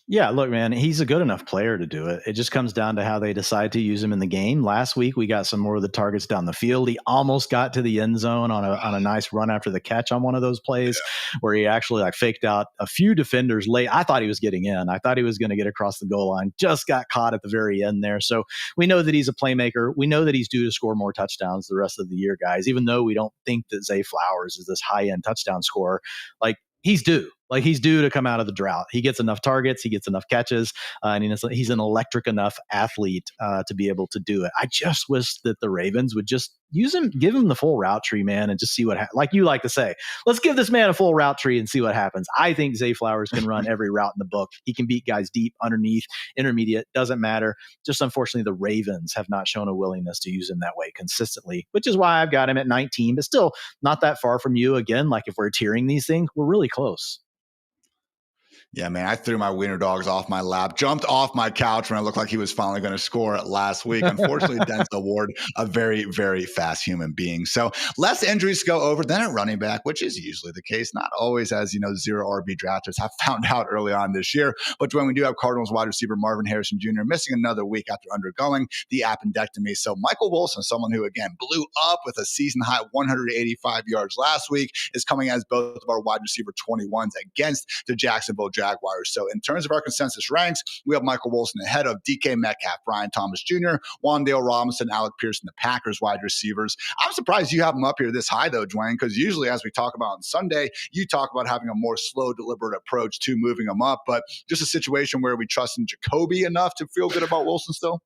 Yeah, look, man, he's a good enough player to do it. It just comes down to how they decide to use him in the game. Last week, we got some more of the targets down the field. He almost got to the end zone on a nice run after the catch on one of those plays where he actually faked out a few defenders late. I thought he was getting in. I thought he was going to get across the goal line. Just got caught at the very end there. So we know that he's a playmaker. We know that he's due to score more touchdowns the rest of the year, guys, even though we don't think that Zay Flowers is this high-end touchdown scorer. He's due. He's due to come out of the drought. He gets enough targets. He gets enough catches. And he's an electric enough athlete to be able to do it. I just wish that the Ravens would just use him, give him the full route tree, man, and just see what like you like to say. Let's give this man a full route tree and see what happens. I think Zay Flowers can run every route in the book. He can beat guys deep, underneath, intermediate. Doesn't matter. Just unfortunately, the Ravens have not shown a willingness to use him that way consistently, which is why I've got him at 19, but still not that far from you. Again, if we're tiering these things, we're really close. Yeah, man, I threw my wiener dogs off my lap, jumped off my couch when I looked like he was finally going to score last week. Unfortunately, Denzel Ward, a very, very fast human being. So less injuries go over than at running back, which is usually the case. Not always, as zero RB drafters have found out early on this year. But when we do have Cardinals wide receiver Marvin Harrison Jr. missing another week after undergoing the appendectomy. So Michael Wilson, someone who, again, blew up with a season-high 185 yards last week, is coming as both of our wide receiver 21s against the Jacksonville Jaguars. So in terms of our consensus ranks, we have Michael Wilson ahead of DK Metcalf, Brian Thomas Jr., Wan'Dale Robinson, Alec Pierce, and the Packers wide receivers. I'm surprised you have them up here this high, though, Dwain, because usually, as we talk about on Sunday, you talk about having a more slow, deliberate approach to moving them up. But just a situation where we trust in Jacoby enough to feel good about Wilson still?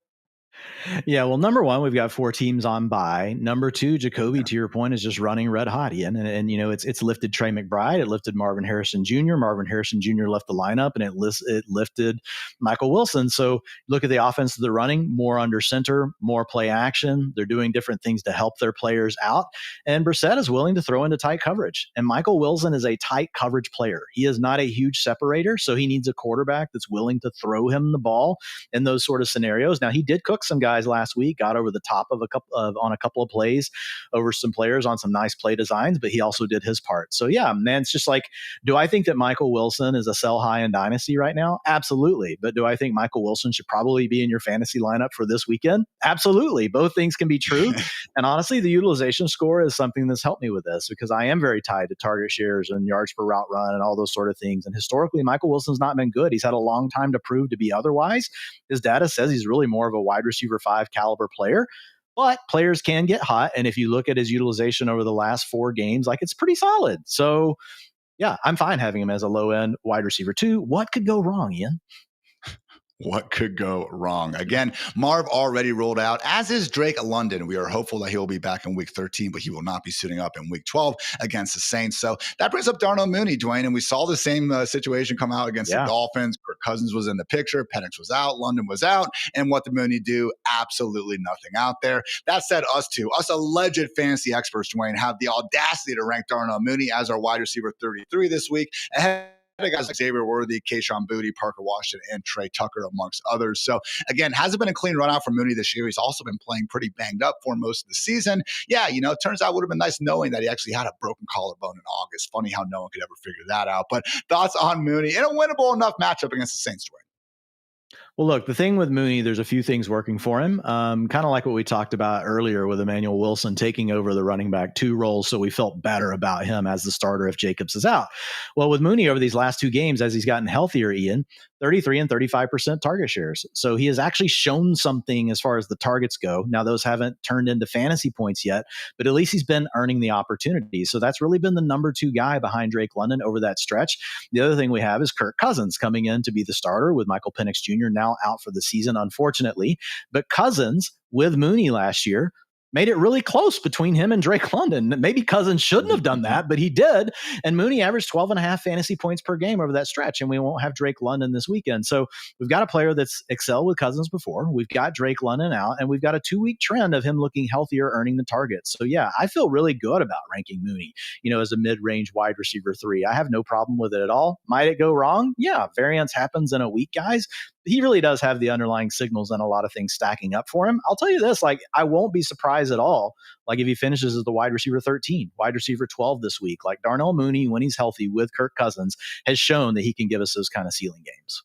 Yeah, well, number one, we've got 4 teams on bye. Number two, Jacoby, to your point, is just running red hot, Ian. And you know, it's lifted Trey McBride, it lifted Marvin Harrison Jr. Marvin Harrison Jr. left the lineup, and it lifted Michael Wilson. So look at the offense that they're running, more under center, more play action. They're doing different things to help their players out. And Brissett is willing to throw into tight coverage. And Michael Wilson is a tight coverage player. He is not a huge separator, so he needs a quarterback that's willing to throw him the ball in those sort of scenarios. Now, he did cook some guys last week, got over the top of on a couple of plays over some players on some nice play designs, but he also did his part. So yeah, man, it's just like, do I think that Michael Wilson is a sell high in Dynasty right now? Absolutely. But do I think Michael Wilson should probably be in your fantasy lineup for this weekend? Absolutely. Both things can be true. And honestly, the utilization score is something that's helped me with this, because I am very tied to target shares and yards per route run and all those sort of things. And historically, Michael Wilson's not been good. He's had a long time to prove to be otherwise. His data says he's really more of a wide receiver 5 caliber player, but players can get hot. And if you look at his utilization over the last 4 games, like, it's pretty solid. So yeah, I'm fine having him as a low end wide receiver 2. What could go wrong, Ian? What could go wrong? Again, Marv already rolled out, as is Drake London. We are hopeful that he will be back in week 13, but he will not be suiting up in week 12 against the Saints. So that brings up Darnell Mooney, Dwain, and we saw the same situation come out against the Dolphins. Kirk Cousins was in the picture. Penix was out. London was out. And what did Mooney do? Absolutely nothing out there. That said, us alleged fantasy experts, Dwain, have the audacity to rank Darnell Mooney as our wide receiver 33 this week, ahead guys like Xavier Worthy, Kayshon Boutte, Parker Washington, and Trey Tucker, amongst others. So again, hasn't been a clean run out for Mooney this year. He's also been playing pretty banged up for most of the season. Yeah, you know, it turns out it would have been nice knowing that he actually had a broken collarbone in August. Funny how no one could ever figure that out. But thoughts on Mooney in a winnable enough matchup against the Saints, Dwayne? Well, look, the thing with Mooney, there's a few things working for him. Kind of like what we talked about earlier with Emmanuel Wilson taking over the running back 2 roles. So we felt better about him as the starter if Jacobs is out. Well, with Mooney over these last 2 games, as he's gotten healthier, Ian, 33 and 35% target shares. So he has actually shown something as far as the targets go. Now, those haven't turned into fantasy points yet, but at least he's been earning the opportunity. So that's really been the number 2 guy behind Drake London over that stretch. The other thing we have is Kirk Cousins coming in to be the starter with Michael Penix Jr. now out for the season, unfortunately. But Cousins, with Mooney last year, made it really close between him and Drake London. Maybe Cousins shouldn't have done that, but he did. And Mooney averaged 12.5 fantasy points per game over that stretch, and we won't have Drake London this weekend. So we've got a player that's excelled with Cousins before. We've got Drake London out, and we've got a 2-week trend of him looking healthier, earning the targets. So yeah, I feel really good about ranking Mooney, you know, as a mid-range wide receiver 3. I have no problem with it at all. Might it go wrong? Yeah, variance happens in a week, guys. He really does have the underlying signals and a lot of things stacking up for him. I'll tell you this, like, I won't be surprised at all, like, if he finishes as the wide receiver 13, wide receiver 12 this week. Like, Darnell Mooney, when he's healthy with Kirk Cousins, has shown that he can give us those kind of ceiling games.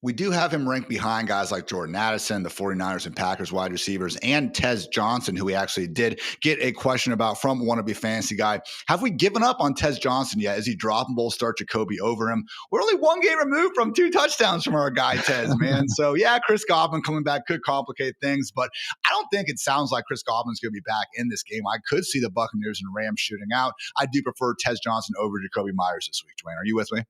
We do have him ranked behind guys like Jordan Addison, the 49ers and Packers wide receivers, and Tez Johnson, who we actually did get a question about from Wannabe Fantasy Guy. Have we given up on Tez Johnson yet? Is he droppable? Start Jacoby over him? We're only 1 game removed from 2 touchdowns from our guy, Tez, man. So, yeah, Chris Godwin coming back could complicate things, but I don't think it sounds like Chris Godwin's going to be back in this game. I could see the Buccaneers and Rams shooting out. I do prefer Tez Johnson over Jacoby Myers this week. Dwayne, are you with me?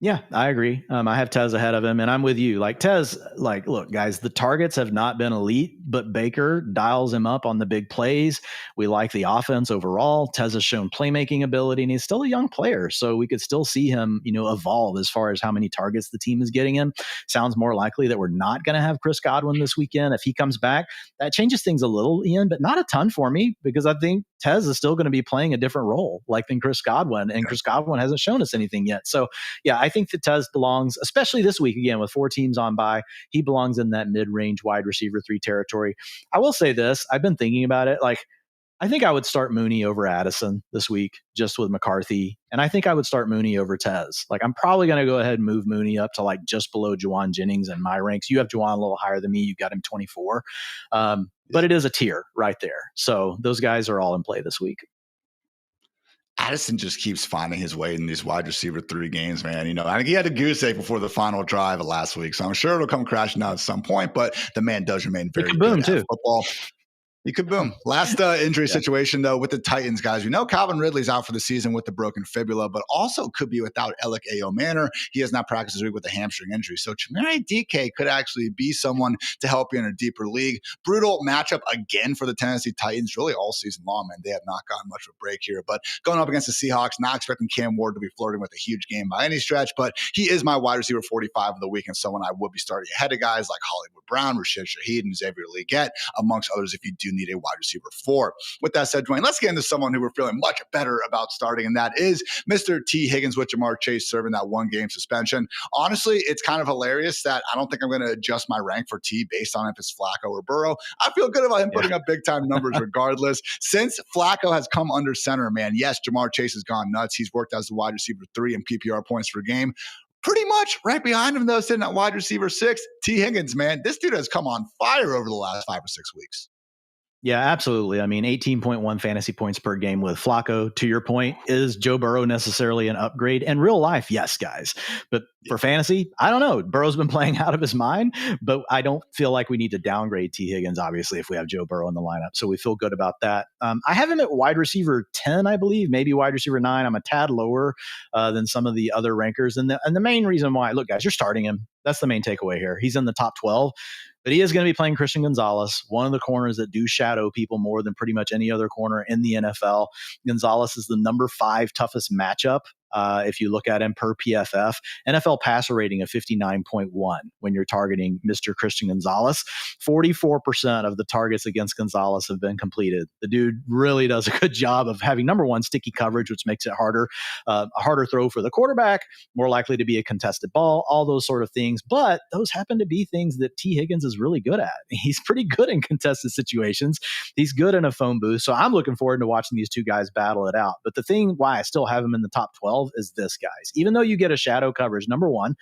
Yeah, I agree. I have Tez ahead of him, and I'm with you. Like, Tez, like, look, guys, the targets have not been elite, but Baker dials him up on the big plays. We like the offense overall. Tez has shown playmaking ability, and he's still a young player, so we could still see him, you know, evolve as far as how many targets the team is getting him. Sounds more likely that we're not going to have Chris Godwin this weekend. If he comes back, that changes things a little, Ian, but not a ton for me, because I think Tez is still going to be playing a different role, like, than Chris Godwin, and Chris Godwin hasn't shown us anything yet. So, yeah, I think that Tez belongs, especially this week, again, with 4 teams on bye, he belongs in that mid-range wide receiver 3 territory. I will say this, I've been thinking about it, like, I think I would start Mooney over Addison this week, just with McCarthy, and I think I would start Mooney over Tez. Like, I'm probably going to go ahead and move Mooney up to, like, just below Juwan Jennings in my ranks. You have Juwan a little higher than me. You got him 24. But it is a tier right there. So those guys are all in play this week. Addison just keeps finding his way in these wide receiver 3 games, man. You know, I think he had a goose egg before the final drive of last week, so I'm sure it'll come crashing out at some point, but the man does remain very good at football. You could boom. Last injury situation, though, with the Titans, guys. We know Calvin Ridley's out for the season with the broken fibula, but also could be without Alec A.O. Manor. He has not practiced this week with a hamstring injury. So Chimere DK could actually be someone to help you in a deeper league. Brutal matchup again for the Tennessee Titans, really all season long, man. They have not gotten much of a break here. But going up against the Seahawks, not expecting Cam Ward to be flirting with a huge game by any stretch, but he is my wide receiver 45 of the week and someone I would be starting ahead of guys like Hollywood Brown, Rashid Shaheed, and Xavier Legette, amongst others, if you do need a wide receiver 4. With that said, Dwain, let's get into someone who we're feeling much better about starting, and that is Mr. Tee Higgins with Jamar Chase serving that 1-game suspension. Honestly, it's kind of hilarious that I don't think I'm going to adjust my rank for T based on if it's Flacco or Burrow. I feel good about him putting up big-time numbers regardless. Since Flacco has come under center, man, yes, Jamar Chase has gone nuts. He's worked as the wide receiver 3 in PPR points per game. Pretty much right behind him, though, sitting at wide receiver 6, Tee Higgins, man. This dude has come on fire over the last 5 or 6 weeks. Yeah, absolutely. I mean, 18.1 fantasy points per game with Flacco. To your point, is Joe Burrow necessarily an upgrade? In real life, yes, guys. But for fantasy, I don't know. Burrow's been playing out of his mind, but I don't feel like we need to downgrade Tee Higgins, obviously, if we have Joe Burrow in the lineup. So we feel good about that. I have him at wide receiver 10, I believe, maybe wide receiver 9. I'm a tad lower than some of the other rankers. And the main reason why, look, guys, you're starting him. That's the main takeaway here. He's in the top 12. But he is going to be playing Christian Gonzalez, one of the corners that do shadow people more than pretty much any other corner in the NFL. Gonzalez is the number 5 toughest matchup. If you look at him per PFF, NFL passer rating of 59.1 when you're targeting Mr. Christian Gonzalez. 44% of the targets against Gonzalez have been completed. The dude really does a good job of having, number one, sticky coverage, which makes it harder, a harder throw for the quarterback, more likely to be a contested ball, all those sort of things. But those happen to be things that Tee Higgins is really good at. He's pretty good in contested situations. He's good in a phone booth. So I'm looking forward to watching these two guys battle it out. But the thing why I still have him in the top 12 is this, guys. Even though you get a shadow coverage, number one,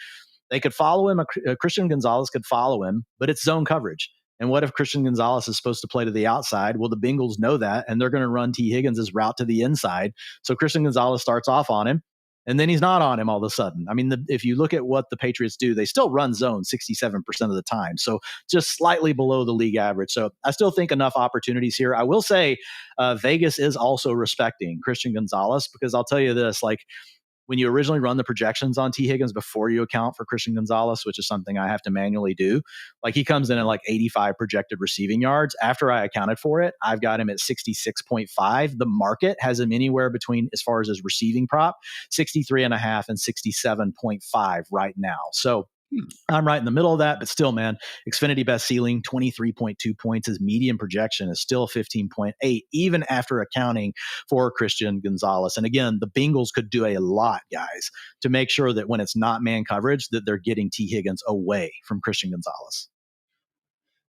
they could follow him. Christian Gonzalez could follow him, but it's zone coverage. And what if Christian Gonzalez is supposed to play to the outside? Well, the Bengals know that, and they're going to run Tee Higgins' route to the inside. So Christian Gonzalez starts off on him, and then he's not on him all of a sudden. I mean, if you look at what the Patriots do, they still run zone 67% of the time. So just slightly below the league average. So I still think enough opportunities here. I will say Vegas is also respecting Christian Gonzalez, because I'll tell you this, like, when you originally run the projections on Tee Higgins before you account for Christian Gonzalez, which is something I have to manually do, like he comes in at like 85 projected receiving yards. After I accounted for it, I've got him at 66.5. The market has him anywhere between, as far as his receiving prop, 63.5 and 67.5 right now. So I'm right in the middle of that, but still, man, Xfinity best ceiling, 23.2 points. His median projection is still 15.8, even after accounting for Christian Gonzalez. And again, the Bengals could do a lot, guys, to make sure that when it's not man coverage, that they're getting Tee Higgins away from Christian Gonzalez.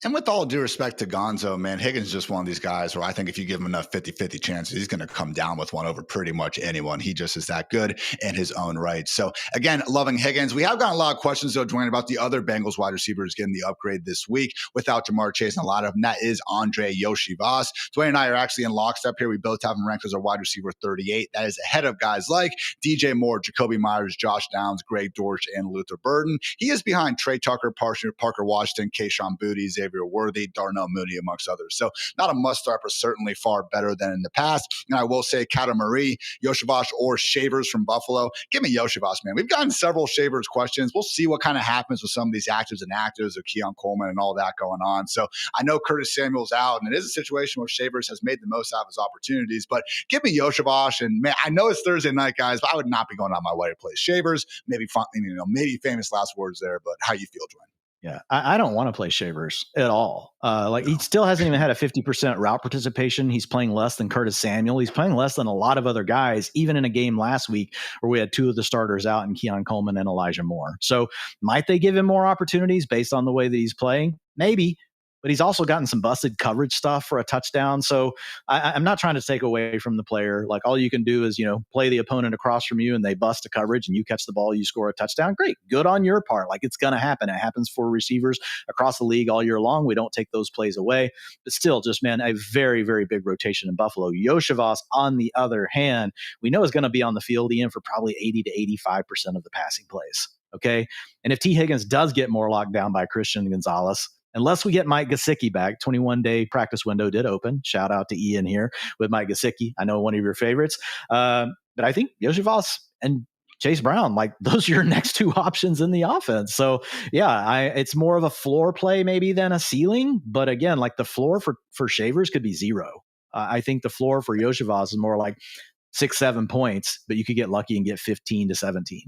And with all due respect to Gonzo, man, Higgins is just one of these guys where I think if you give him enough 50-50 chances, he's going to come down with one over pretty much anyone. He just is that good in his own right. So, again, loving Higgins. We have gotten a lot of questions, though, Dwain, about the other Bengals wide receivers getting the upgrade this week without Jamar Chase, and a lot of them. That is Andre Yoshivas. Dwain and I are actually in lockstep here. We both have him ranked as our wide receiver 38. That is ahead of guys like DJ Moore, Jacoby Myers, Josh Downs, Greg Dortch, and Luther Burden. He is behind Trey Tucker, Parker Washington, Keyshawn Boutte, Xavier Worthy, Darnell Mooney, amongst others. So not a must-start, but certainly far better than in the past. And I will say Kata Marie, Yoshivas, or Shavers from Buffalo. Give me Yoshivas, man. We've gotten several Shavers questions. We'll see what kind of happens with some of these actives and actives of Keon Coleman and all that going on. So I know Curtis Samuel's out, and it is a situation where Shavers has made the most out of his opportunities, but give me Yoshivas. And man, I know it's Thursday night, guys, but I would not be going on my way to play Shavers. Maybe famous last words there, but how you feel, Dwayne? Yeah, I don't want to play Shavers at all. He still hasn't even had a 50% route participation. He's playing less than Curtis Samuel. He's playing less than a lot of other guys, even in a game last week where we had two of the starters out in Keon Coleman and Elijah Moore. So might they give him more opportunities based on the way that he's playing? Maybe. But he's also gotten some busted coverage stuff for a touchdown. So I'm not trying to take away from the player. Like, all you can do is, play the opponent across from you and they bust a coverage and you catch the ball, you score a touchdown. Great. Good on your part. Like, it's going to happen. It happens for receivers across the league all year long. We don't take those plays away. But still, just, man, a very, very big rotation in Buffalo. Yoshivas, on the other hand, we know is going to be on the field, Ian, for probably 80 to 85% of the passing plays. Okay. And if Tee Higgins does get more locked down by Christian Gonzalez, unless we get Mike Gesicki back. 21-day practice window did open. Shout out to Ian here with Mike Gesicki. I know one of your favorites. But I think Yoshi Voss and Chase Brown, like those are your next two options in the offense. So yeah, it's more of a floor play maybe than a ceiling. But again, like the floor for Shavers could be 0. I think the floor for Yoshi Voss is more like 6-7 points, but you could get lucky and get 15 to 17.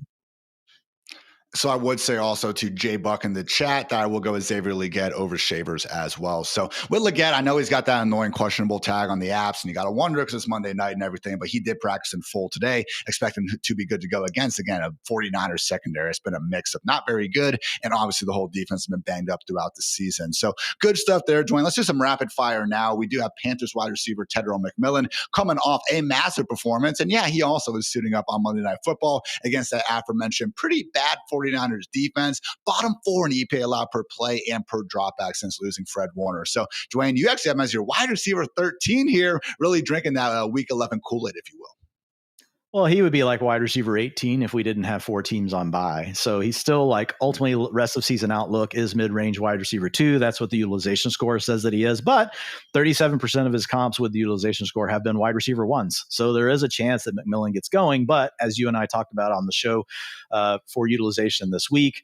So I would say also to Jay Buck in the chat that I will go with Xavier Legette over Shavers as well. So with Legette, I know he's got that annoying questionable tag on the apps, and you got to wonder because it's Monday night and everything, but he did practice in full today. Expect him to be good to go against, again, a 49ers secondary. It's been a mix of not very good, and obviously the whole defense has been banged up throughout the season. So good stuff there, Dwain. Let's do some rapid fire now. We do have Panthers wide receiver Tedro McMillan coming off a massive performance, and yeah, he also is suiting up on Monday Night Football against that aforementioned pretty bad 49ers defense, bottom 4 in EPA allowed per play and per dropback since losing Fred Warner. So, Dwain, you actually have him as your wide receiver 13 here, really drinking that week 11 Kool-Aid, if you will. Well, he would be like wide receiver 18 if we didn't have 4 teams on bye. So he's still like ultimately rest of season outlook is mid-range wide receiver 2. That's what the utilization score says that he is. But 37% of his comps with the utilization score have been wide receiver 1s. So there is a chance that McMillan gets going. But as you and I talked about on the show for utilization this week,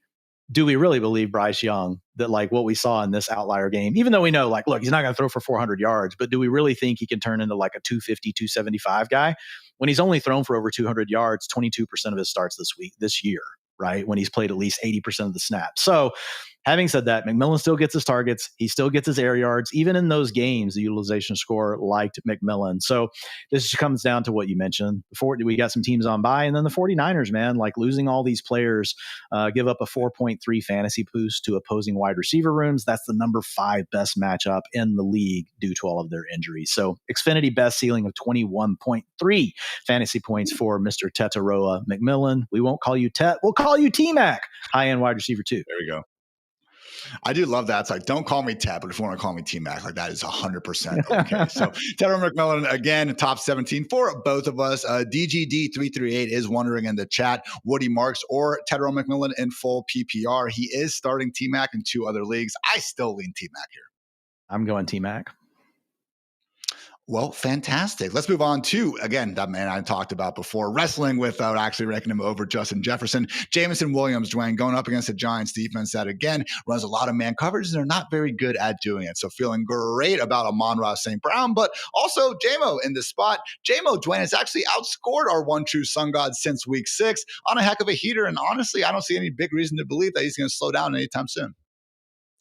do we really believe Bryce Young that like what we saw in this outlier game, even though we know like, look, he's not going to throw for 400 yards, but do we really think he can turn into like a 250, 275 guy when he's only thrown for over 200 yards, 22% of his starts this year, right? When he's played at least 80% of the snaps. So having said that, McMillan still gets his targets. He still gets his air yards. Even in those games, the utilization score liked McMillan. So this just comes down to what you mentioned. We got some teams on bye, and then the 49ers, man, like losing all these players, give up a 4.3 fantasy boost to opposing wide receiver rooms. That's the number 5 best matchup in the league due to all of their injuries. So Xfinity best ceiling of 21.3 fantasy points for Mr. Tetaroa McMillan. We won't call you Tet. We'll call you T-Mac, high-end wide receiver 2. There we go. I do love that. It's like, don't call me Ted, but if you want to call me T-Mac, like that is 100% okay. So Tedro McMillan, again, top 17 for both of us. DGD338 is wondering in the chat, Woody Marks or Tedro McMillan in full PPR. He is starting T-Mac in 2 other leagues. I still lean T-Mac here. I'm going T-Mac. Well, fantastic. Let's move on to, again, that man I talked about before, wrestling without actually ranking him over Justin Jefferson. Jameson Williams, Dwain, going up against the Giants defense that, again, runs a lot of man coverage, and they're not very good at doing it. So feeling great about Amon-Ra St. Brown, but also JMO in the spot. JMO, Dwain, has actually outscored our one true sun god since week 6 on a heck of a heater, and honestly, I don't see any big reason to believe that he's going to slow down anytime soon.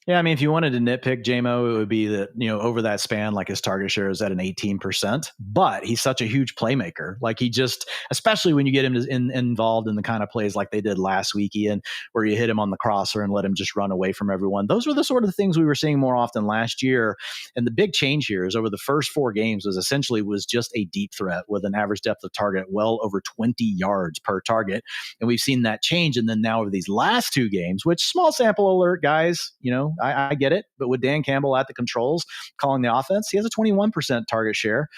Yeah, I mean, if you wanted to nitpick JMO, it would be that, over that span, like his target share is at an 18%, but he's such a huge playmaker. Like he just, especially when you get him involved in the kind of plays like they did last week, Ian, where you hit him on the crosser and let him just run away from everyone. Those were the sort of things we were seeing more often last year. And the big change here is over the first 4 games was just a deep threat with an average depth of target well over 20 yards per target. And we've seen that change. And then now over these last 2 games, which small sample alert, guys, I get it, but with Dan Campbell at the controls calling the offense, he has a 21% target share.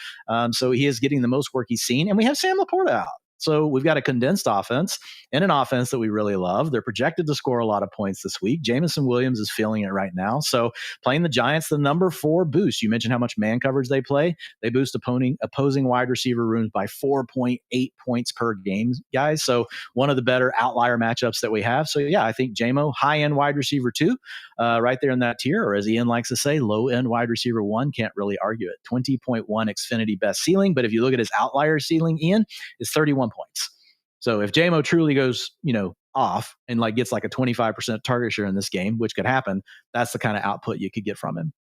So he is getting the most work he's seen. And we have Sam Laporta out. So we've got a condensed offense and an offense that we really love. They're projected to score a lot of points this week. Jameson Williams is feeling it right now. So playing the Giants, the number 4 boost. You mentioned how much man coverage they play. They boost opposing wide receiver rooms by 4.8 points per game, guys. So one of the better outlier matchups that we have. So yeah, I think JMO, high-end wide receiver 2, right there in that tier, or as Ian likes to say, low-end wide receiver 1. Can't really argue it. 20.1 Xfinity best ceiling. But if you look at his outlier ceiling, Ian, is 31 points. So if JMO truly goes, off and like gets like a 25% target share in this game, which could happen, that's the kind of output you could get from him.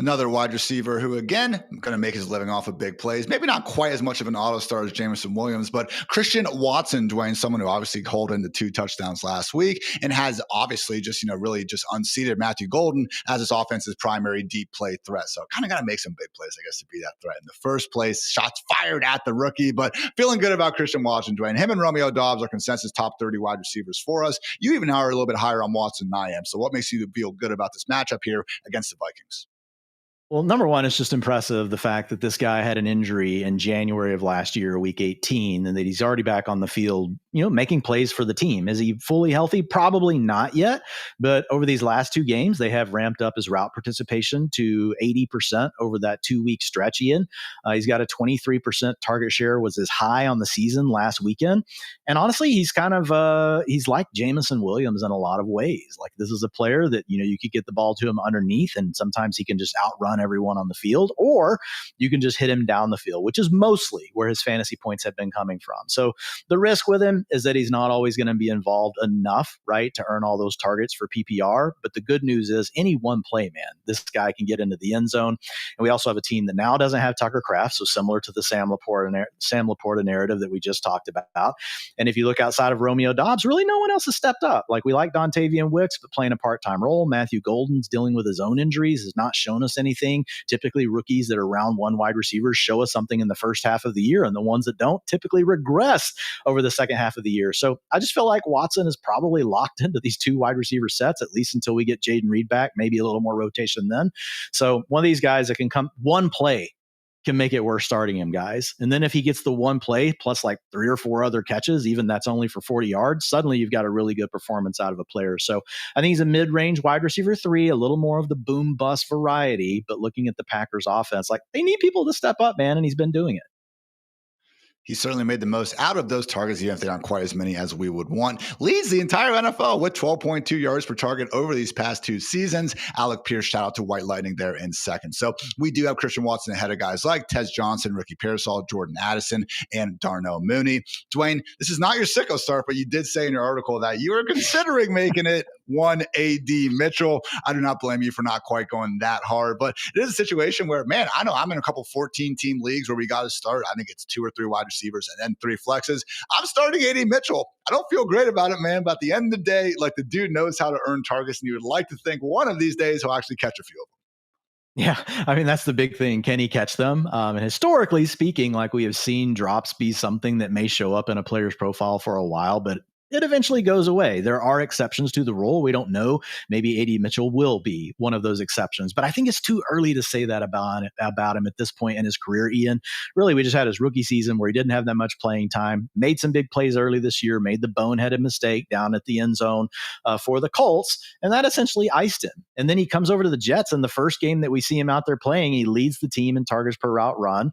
Another wide receiver who, again, going to make his living off of big plays. Maybe not quite as much of an auto star as Jameson Williams, but Christian Watson, Dwain, someone who obviously called in the 2 touchdowns last week and has obviously just, really just unseated Matthew Golden as his offense's primary deep play threat. So kind of got to make some big plays, I guess, to be that threat in the first place. Shots fired at the rookie, but feeling good about Christian Watson, Dwain. Him and Romeo Doubs are consensus top 30 wide receivers for us. You even are a little bit higher on Watson than I am. So what makes you feel good about this matchup here against the Vikings? Well, number one, it's just impressive the fact that this guy had an injury in January of last year, week 18, and that he's already back on the field, making plays for the team. Is he fully healthy? Probably not yet. But over these last two games, they have ramped up his route participation to 80% over that 2-week stretch, Ian. He's got a 23% target share, was his high on the season last weekend. And honestly, he's kind of, he's like Jamison Williams in a lot of ways. Like, this is a player that, you could get the ball to him underneath, and sometimes he can just outrun everyone on the field, or you can just hit him down the field, which is mostly where his fantasy points have been coming from. So the risk with him is that he's not always going to be involved enough, right, to earn all those targets for PPR. But the good news is any one play, man, this guy can get into the end zone. And we also have a team that now doesn't have Tucker Kraft, so similar to the Sam Laporta narrative that we just talked about. And if you look outside of Romeo Doubs, really no one else has stepped up. Like, we like Dontavian Wicks, but playing a part-time role. Matthew Golden's dealing with his own injuries, has not shown us anything. Typically, rookies that are round one wide receivers show us something in the first half of the year, and the ones that don't typically regress over the second half of the year. So I just feel like Watson is probably locked into these two wide receiver sets, at least until we get Jaden Reed back, maybe a little more rotation then. So one of these guys that can come one play can make it worth starting him, guys. And then if he gets the one play plus like 3 or 4 other catches, even that's only for 40 yards, suddenly you've got a really good performance out of a player. So I think he's a mid-range wide receiver 3, a little more of the boom bust variety, but looking at the Packers offense, like, they need people to step up, man, and he's been doing it. He certainly made the most out of those targets, even if they aren't quite as many as we would want. Leads the entire NFL with 12.2 yards per target over these past 2 seasons. Alec Pierce, shout out to White Lightning there in second. So we do have Christian Watson ahead of guys like Tez Johnson, Ricky Pearsall, Jordan Addison, and Darnell Mooney. Dwain, this is not your sicko start, but you did say in your article that you were considering making it one AD Mitchell. I do not blame you for not quite going that hard, but it is a situation where, man, I know I'm in a couple 14-team leagues where we got to start. I think it's 2 or 3 wide receivers and then 3 flexes. I'm starting AD Mitchell. I don't feel great about it, man, but at the end of the day, like, the dude knows how to earn targets, and you would like to think one of these days he'll actually catch a few of them. Yeah, I mean, that's the big thing. Can he catch them? And historically speaking, like, we have seen drops be something that may show up in a player's profile for a while, but it eventually goes away. There are exceptions to the rule. We don't know. Maybe AD Mitchell will be one of those exceptions, but I think it's too early to say that about him at this point in his career, Ian. Really, we just had his rookie season where he didn't have that much playing time, made some big plays early this year, made the boneheaded mistake down at the end zone for the Colts, and that essentially iced him. And then he comes over to the Jets, and the first game that we see him out there playing, he leads the team in targets per route run.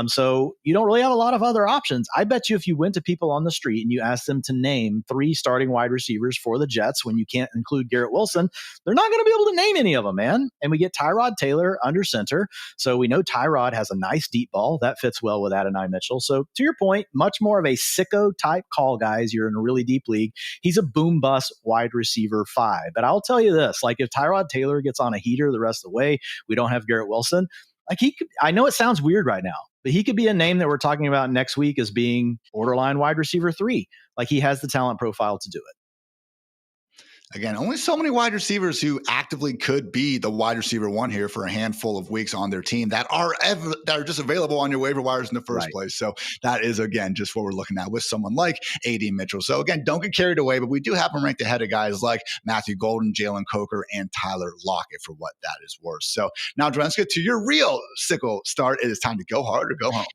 So you don't really have a lot of other options. I bet you if you went to people on the street and you asked them to name 3 starting wide receivers for the Jets, when you can't include Garrett Wilson, they're not going to be able to name any of them, man. And we get Tyrod Taylor under center. So we know Tyrod has a nice deep ball. That fits well with Adonai Mitchell. So to your point, much more of a sicko type call, guys. You're in a really deep league. He's a boom bust wide receiver 5. But I'll tell you this, like, if Tyrod Taylor gets on a heater the rest of the way, we don't have Garrett Wilson. Like, he could, I know it sounds weird right now, but he could be a name that we're talking about next week as being borderline wide receiver 3. Like, he has the talent profile to do it. Again, only so many wide receivers who actively could be the wide receiver 1 here for a handful of weeks on their team that are just available on your waiver wires in the first place. So that is, again, just what we're looking at with someone like AD Mitchell. So again, don't get carried away, but we do have him ranked ahead of guys like Matthew Golden, Jalen Coker, and Tyler Lockett for what that is worth. So now, Dwayne, let's get to your real sickle start. It is time to go hard or go home.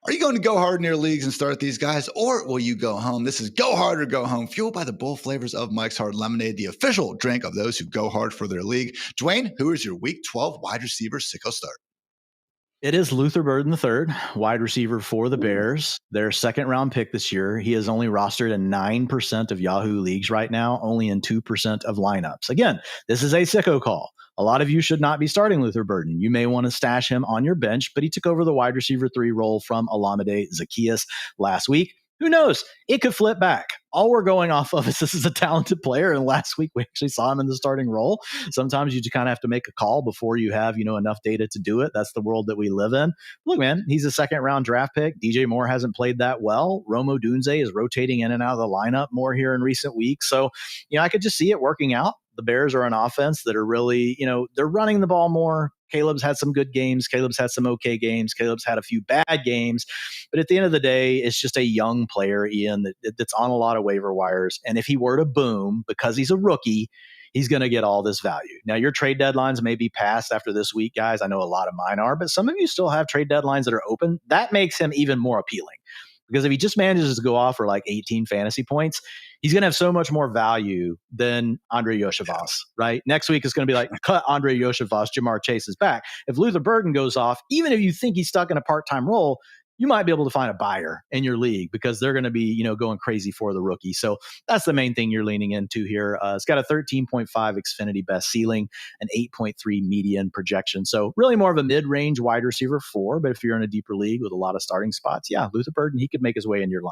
Are you going to go hard in your leagues and start these guys, or will you go home? This is Go Hard or Go Home, fueled by the bold flavors of Mike's Hard Lemonade, the official drink of those who go hard for their league. Dwayne, who is your Week 12 wide receiver sicko start? It is Luther Burden III, wide receiver for the Bears. Their second-round pick this year. He is only rostered in 9% of Yahoo leagues right now, only in 2% of lineups. Again, this is a sicko call. A lot of you should not be starting Luther Burden. You may want to stash him on your bench, but he took over the wide receiver 3 role from Olamide Zaccheaus last week. Who knows? It could flip back. All we're going off of is this is a talented player, and last week we actually saw him in the starting role. Sometimes you just kind of have to make a call before you have, enough data to do it. That's the world that we live in. Look, man, he's a second-round draft pick. DJ Moore hasn't played that well. Romo Dunze is rotating in and out of the lineup more here in recent weeks. So, I could just see it working out. The Bears are an offense that are really, they're running the ball more. Caleb's had some good games. Caleb's had some okay games. Caleb's had a few bad games. But at the end of the day, it's just a young player, Ian, that's on a lot of waiver wires. And if he were to boom because he's a rookie, he's going to get all this value. Now, your trade deadlines may be passed after this week, guys. I know a lot of mine are, but some of you still have trade deadlines that are open. That makes him even more appealing. Because if he just manages to go off for like 18 fantasy points, he's going to have so much more value than Andre Yoshivas, right? Next week is going to be like, cut Andre Yoshivas, Jamar Chase is back. If Luther Burden goes off, even if you think he's stuck in a part-time role, you might be able to find a buyer in your league because they're going to be, going crazy for the rookie. So that's the main thing you're leaning into here. It's got a 13.5 Xfinity best ceiling, an 8.3 median projection. So really more of a mid-range wide receiver 4. But if you're in a deeper league with a lot of starting spots, yeah, Luther Burden, he could make his way into your lineup.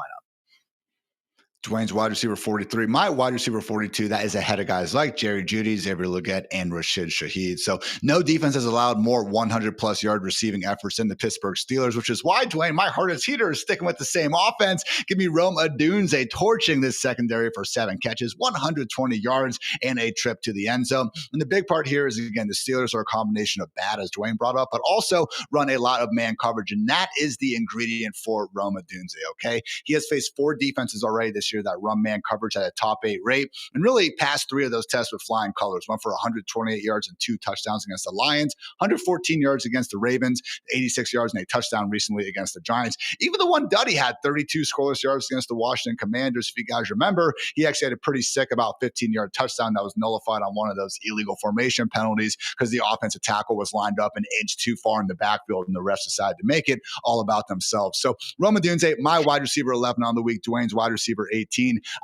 Dwain's wide receiver 43. My wide receiver 42, that is ahead of guys like Jerry Jeudy, Xavier Legette, and Rashid Shaheed. So no defense has allowed more 100-plus yard receiving efforts than the Pittsburgh Steelers, which is why, Dwain, my Hartitz heater is sticking with the same offense. Give me Rome Odunze torching this secondary for 7 catches, 120 yards, and a trip to the end zone. And the big part here is, again, the Steelers are a combination of bad, as Dwain brought up, but also run a lot of man coverage, and that is the ingredient for Rome Odunze, okay? He has faced 4 defenses already this year that run man coverage at a top 8 rate, and really passed 3 of those tests with flying colors. One for 128 yards and 2 touchdowns against the Lions, 114 yards against the Ravens, 86 yards and a touchdown recently against the Giants. Even the one dud he had 32 scoreless yards against the Washington Commanders. If you guys remember, he actually had a pretty sick about 15-yard touchdown that was nullified on one of those illegal formation penalties because the offensive tackle was lined up an inch too far in the backfield and the refs decided to make it all about themselves. So Rome Odunze, my wide receiver 11 on the week, Dwain's wide receiver 18.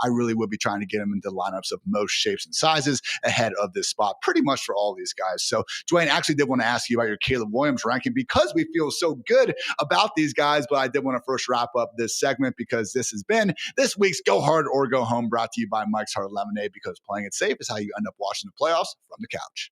I really would be trying to get him into lineups of most shapes and sizes ahead of this spot, pretty much for all these guys. So, Dwain, actually did want to ask you about your Caleb Williams ranking because we feel so good about these guys, but I did want to first wrap up this segment because this has been this week's Go Hard or Go Home, brought to you by Mike's Hard Lemonade, because playing it safe is how you end up watching the playoffs from the couch.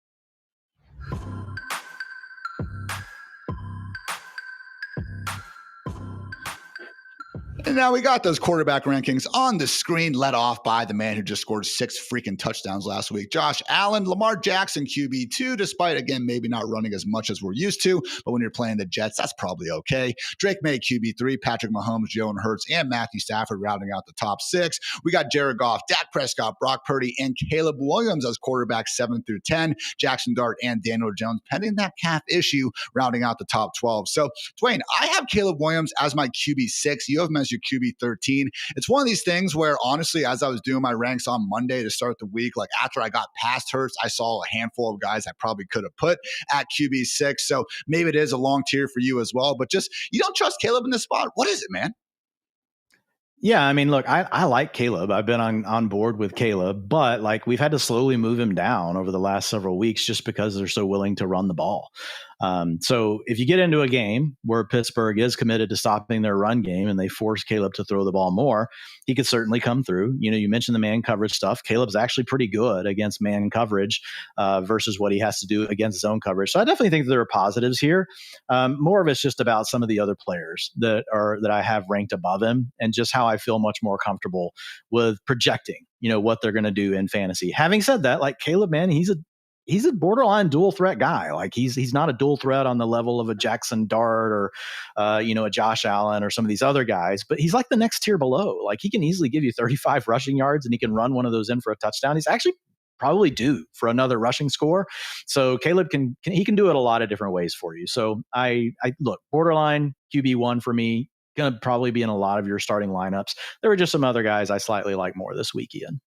And now we got those quarterback rankings on the screen, led off by the man who just scored 6 freaking touchdowns last week, Josh Allen. Lamar Jackson, QB2, despite, again, maybe not running as much as we're used to, but when you're playing the Jets, that's probably okay. Drake May, QB3, Patrick Mahomes, Jalen Hurts, and Matthew Stafford rounding out the top 6. We got Jared Goff, Dak Prescott, Brock Purdy, and Caleb Williams as quarterbacks 7 through 10. Jackson Dart and Daniel Jones, pending that calf issue, rounding out the top 12. So, Dwain, I have Caleb Williams as my QB6. You have him as your QB 13. It's one of these things where, honestly, as I was doing my ranks on Monday to start the week, like after I got past Hurts, I saw a handful of guys I probably could have put at QB6. So maybe it is a long tier for you as well, but just, you don't trust Caleb in this spot. What is it, man? Yeah, I mean, look, I like Caleb. I've been on board with Caleb, but like we've had to slowly move him down over the last several weeks just because they're so willing to run the ball. So if you get into a game where Pittsburgh is committed to stopping their run game and they force Caleb to throw the ball more, he could certainly come through. You mentioned the man coverage stuff. Caleb's actually pretty good against man coverage versus what he has to do against zone coverage. So I definitely think there are positives here. More of it's just about some of the other players that I have ranked above him and just how I feel much more comfortable with projecting, what they're going to do in fantasy. Having said that, like Caleb, man, he's a borderline dual threat guy. Like he's not a dual threat on the level of a Jackson Dart or, a Josh Allen or some of these other guys, but he's like the next tier below. Like he can easily give you 35 rushing yards and he can run one of those in for a touchdown. He's actually probably due for another rushing score. So Caleb can do it a lot of different ways for you. So I look, borderline QB1 for me, going to probably be in a lot of your starting lineups. There were just some other guys I slightly like more this week, Ian.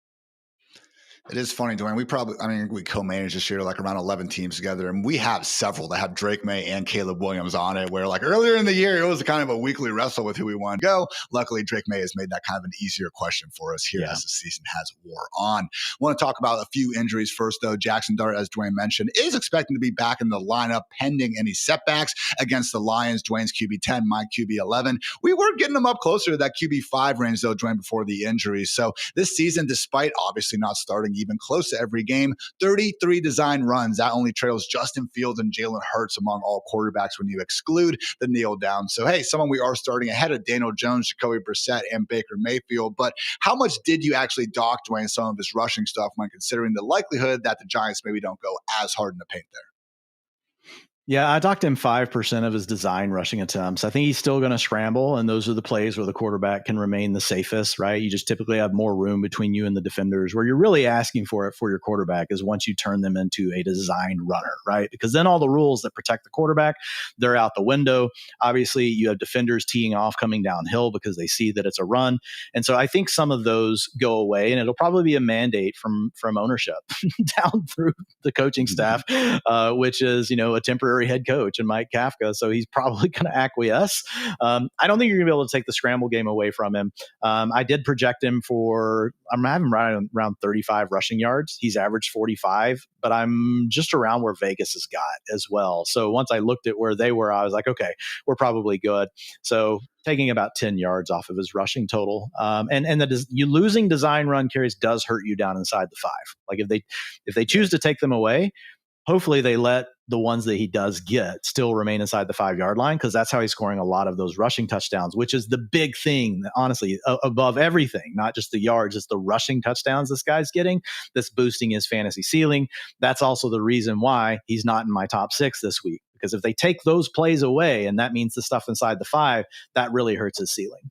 It is funny, Dwain. We co-manage this year like around 11 teams together, and we have several that have Drake May and Caleb Williams on it, where like earlier in the year, it was kind of a weekly wrestle with who we want to go. Luckily, Drake May has made that kind of an easier question for us here as the season has wore on. I want to talk about a few injuries first, though. Jackson Dart, as Dwain mentioned, is expecting to be back in the lineup pending any setbacks against the Lions. Dwain's QB10, my QB11. We were getting him up closer to that QB5 range, though, Dwain, before the injury. So this season, despite obviously not starting even close to every game, 33 design runs. That only trails Justin Fields and Jalen Hurts among all quarterbacks when you exclude the kneel down. So, hey, someone we are starting ahead of Daniel Jones, Jacoby Brissett, and Baker Mayfield. But how much did you actually dock Dwain some of his rushing stuff when considering the likelihood that the Giants maybe don't go as hard in the paint there? Yeah, I docked him 5% of his design rushing attempts. I think he's still going to scramble, and those are the plays where the quarterback can remain the safest, right? You just typically have more room between you and the defenders. Where you're really asking for it for your quarterback is once you turn them into a designed runner, right? Because then all the rules that protect the quarterback, they're out the window. Obviously, you have defenders teeing off coming downhill because they see that it's a run. And so I think some of those go away, and it'll probably be a mandate from ownership down through the coaching staff, which is, a temporary head coach and Mike Kafka. So he's probably going to acquiesce. I don't think you're going to be able to take the scramble game away from him. I did project him for, I'm having around 35 rushing yards. He's averaged 45, but I'm just around where Vegas has got as well. So once I looked at where they were, I was like, okay, we're probably good. So taking about 10 yards off of his rushing total. And you losing design run carries does hurt you down inside the 5. Like if they choose to take them away, hopefully they let the ones that he does get still remain inside the 5-yard line, because that's how he's scoring a lot of those rushing touchdowns, which is the big thing, honestly, above everything, not just the yards, it's the rushing touchdowns this guy's getting that's boosting his fantasy ceiling. That's also the reason why he's not in my top 6 this week, because if they take those plays away, and that means the stuff inside the 5, that really hurts his ceiling.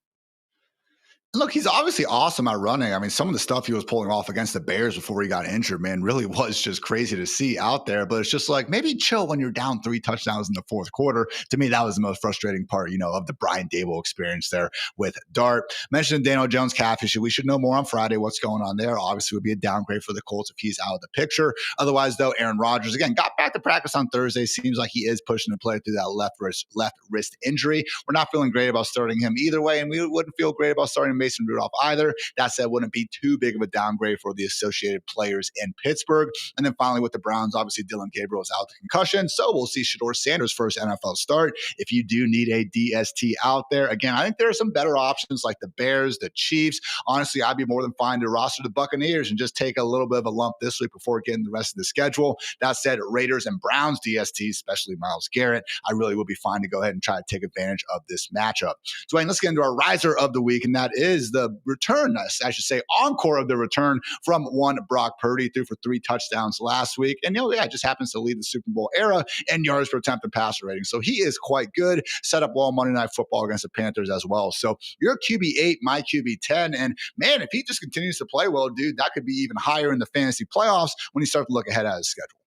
Look, he's obviously awesome at running. I mean, some of the stuff he was pulling off against the Bears before he got injured, man, really was just crazy to see out there. But it's just like, maybe chill when you're down 3 touchdowns in the fourth quarter. To me, that was the most frustrating part, of the Brian Daboll experience there with Dart. Mentioned Daniel Jones calf issue. We should know more on Friday what's going on there. Obviously, it would be a downgrade for the Colts if he's out of the picture. Otherwise, though, Aaron Rodgers, again, got back to practice on Thursday. Seems like he is pushing to play through that left wrist injury. We're not feeling great about starting him either way, and we wouldn't feel great about starting Mason Rudolph either. That said, wouldn't be too big of a downgrade for the associated players in Pittsburgh. And then finally with the Browns, obviously Dylan Gabriel is out with concussion, so we'll see Shedeur Sanders' first NFL start. If you do need a DST out there, again, I think there are some better options like the Bears, the Chiefs. Honestly, I'd be more than fine to roster the Buccaneers and just take a little bit of a lump this week before getting the rest of the schedule. That said, Raiders and Browns DST, especially Myles Garrett, I really would be fine to go ahead and try to take advantage of this matchup. Dwayne, let's get into our riser of the week, and that is the return, I should say, encore of the return from one Brock Purdy. Threw for 3 touchdowns last week. And, just happens to lead the Super Bowl era in yards per attempt and passer rating. So he is quite good. Set up well Monday Night Football against the Panthers as well. So you're QB8, my QB10. And, man, if he just continues to play well, dude, that could be even higher in the fantasy playoffs when you start to look ahead at his schedule.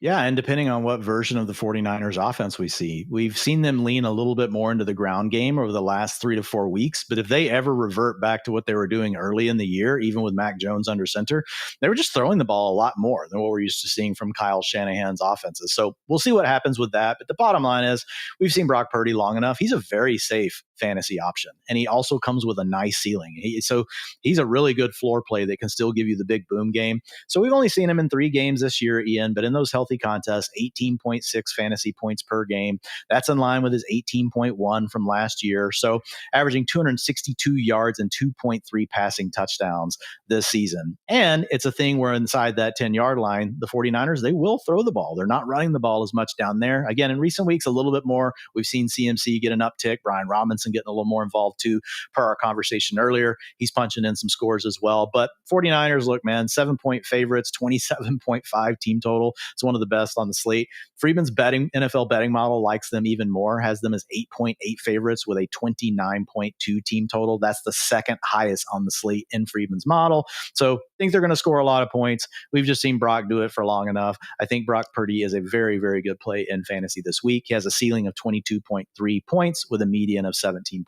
Yeah, and depending on what version of the 49ers offense we see, we've seen them lean a little bit more into the ground game over the last 3 to 4 weeks. But if they ever revert back to what they were doing early in the year, even with Mac Jones under center, they were just throwing the ball a lot more than what we're used to seeing from Kyle Shanahan's offenses. So we'll see what happens with that. But the bottom line is we've seen Brock Purdy long enough. He's a very safe fantasy option, and he also comes with a nice ceiling. So he's a really good floor play that can still give you the big boom game. So we've only seen him in 3 games this year, Ian, but in those healthy contests, 18.6 fantasy points per game. That's in line with his 18.1 from last year. So averaging 262 yards and 2.3 passing touchdowns this season. And it's a thing where inside that 10-yard line, the 49ers, they will throw the ball. They're not running the ball as much down there. Again, in recent weeks, a little bit more. We've seen CMC get an uptick. Brian Robinson getting a little more involved too, per our conversation earlier. He's punching in some scores as well. But 49ers, look, man, 7-point favorites, 27.5 team total. It's one of the best on the slate. Friedman's NFL betting model likes them even more, has them as 8.8 favorites with a 29.2 team total. That's the second highest on the slate in Friedman's model. So I think they're going to score a lot of points. We've just seen Brock do it for long enough. I think Brock Purdy is a very, very good play in fantasy this week. He has a ceiling of 22.3 points with a median of 17.7.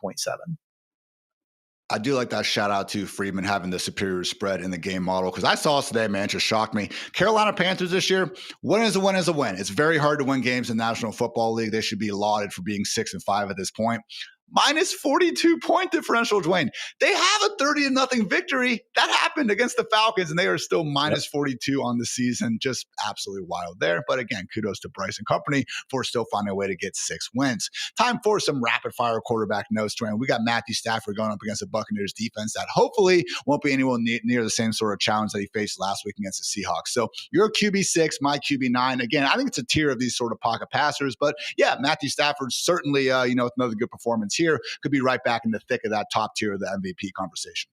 I do like that shout out to Friedman having the superior spread in the game model, because I saw us today, man, it just shocked me. Carolina Panthers this year, win is a win is a win. It's very hard to win games in the National Football League. They should be lauded for being 6-5 at this point. Minus 42-point differential, Dwayne. They have a 30-0 victory. That happened against the Falcons, and they are still minus 42 on the season. Just absolutely wild there. But again, kudos to Bryce and company for still finding a way to get 6 wins. Time for some rapid-fire quarterback notes, Dwayne. We got Matthew Stafford going up against the Buccaneers defense that hopefully won't be anywhere near the same sort of challenge that he faced last week against the Seahawks. So you're QB6, my QB9. Again, I think it's a tier of these sort of pocket passers. But yeah, Matthew Stafford certainly, with another good performance here, could be right back in the thick of that top tier of the MVP conversation.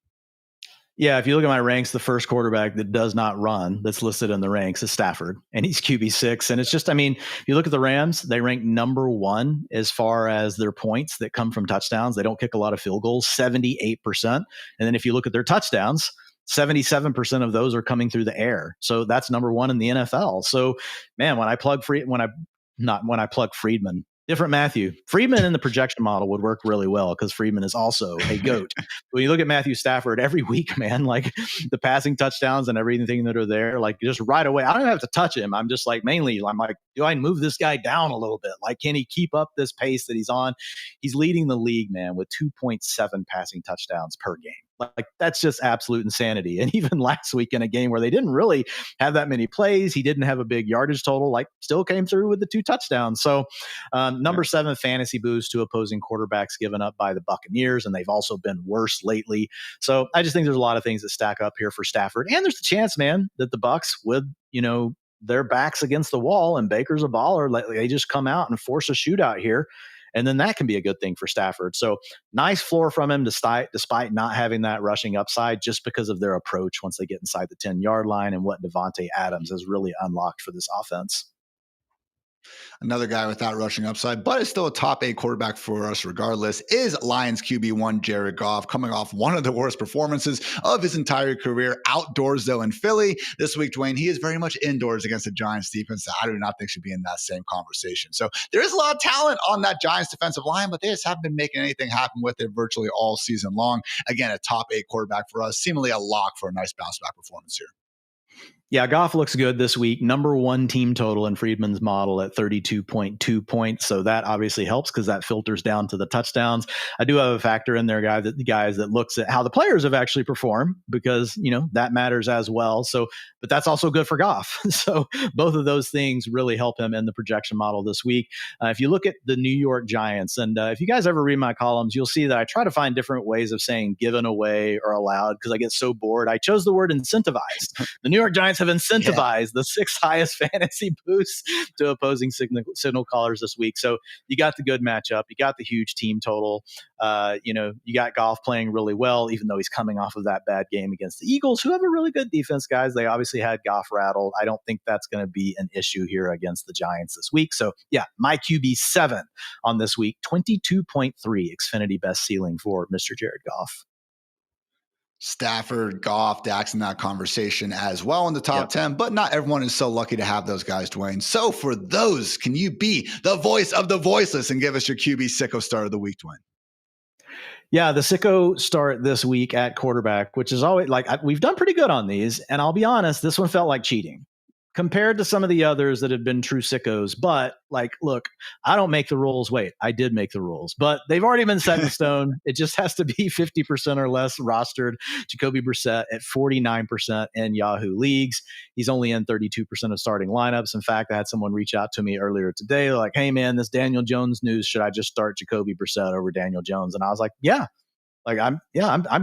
Yeah, if you look at my ranks, the first quarterback that does not run that's listed in the ranks is Stafford, and he's QB6. And it's just, I mean, if you look at the Rams, they rank number one as far as their points that come from touchdowns. They don't kick a lot of field goals, 78%. And then if you look at their touchdowns, 77% of those are coming through the air. So that's number one in the NFL. So, man, when I plug Friedman, different Matthew. Friedman in the projection model would work really well because Friedman is also a GOAT. When you look at Matthew Stafford every week, man, like the passing touchdowns and everything that are there, like just right away, I don't even have to touch him. I'm just like, mainly, I'm like, do I move this guy down a little bit? Like, can he keep up this pace that he's on? He's leading the league, man, with 2.7 passing touchdowns per game. Like, that's just absolute insanity. And even last week in a game where they didn't really have that many plays, he didn't have a big yardage total, like still came through with the 2 touchdowns. So number 7 fantasy boost to opposing quarterbacks given up by the Buccaneers, and they've also been worse lately. So I just think there's a lot of things that stack up here for Stafford. And there's the chance, man, that the Bucs with, their backs against the wall and Baker's a baller, like they just come out and force a shootout here. And then that can be a good thing for Stafford. So nice floor from him despite not having that rushing upside, just because of their approach once they get inside the 10-yard line and what Devontae Adams has really unlocked for this offense. Another guy without rushing upside, but is still a top 8 quarterback for us regardless, is Lions QB1 Jared Goff, coming off one of the worst performances of his entire career outdoors, though, in Philly. This week, Dwain, he is very much indoors against the Giants defense that I do not think should be in that same conversation. So there is a lot of talent on that Giants defensive line, but they just haven't been making anything happen with it virtually all season long. Again, a top 8 quarterback for us, seemingly a lock for a nice bounce back performance here. Yeah, Goff looks good this week. Number 1 team total in Friedman's model at 32.2 points. So that obviously helps because that filters down to the touchdowns. I do have a factor in there, guys that looks at how the players have actually performed, because, that matters as well. So, but that's also good for Goff. So both of those things really help him in the projection model this week. If you look at the New York Giants, and if you guys ever read my columns, you'll see that I try to find different ways of saying given away or allowed because I get so bored. I chose the word incentivized. The New York Giants have incentivized the 6th highest fantasy boosts to opposing signal callers this week. So you got the good matchup. You got the huge team total. You got Goff playing really well, even though he's coming off of that bad game against the Eagles, who have a really good defense, guys. They obviously had Goff rattled. I don't think that's going to be an issue here against the Giants this week. So yeah, my QB7 on this week, 22.3 Xfinity best ceiling for Mr. Jared Goff. Stafford, Goff, Dax in that conversation as well in the top 10, but not everyone is so lucky to have those guys, Dwain. So for those, can you be the voice of the voiceless and give us your QB sicko start of the week, Dwain? Yeah, the sicko start this week at quarterback, which is always we've done pretty good on these. And I'll be honest, this one felt like cheating compared to some of the others that have been true sickos. But look, I don't make the rules. Wait, I did make the rules, but they've already been set in stone. It just has to be 50% or less rostered. Jacoby Brissett at 49% in Yahoo leagues. He's only in 32% of starting lineups. In fact, I had someone reach out to me earlier today, like, hey man, this Daniel Jones news, should I just start Jacoby Brissett over Daniel Jones? And I was like, yeah. I'm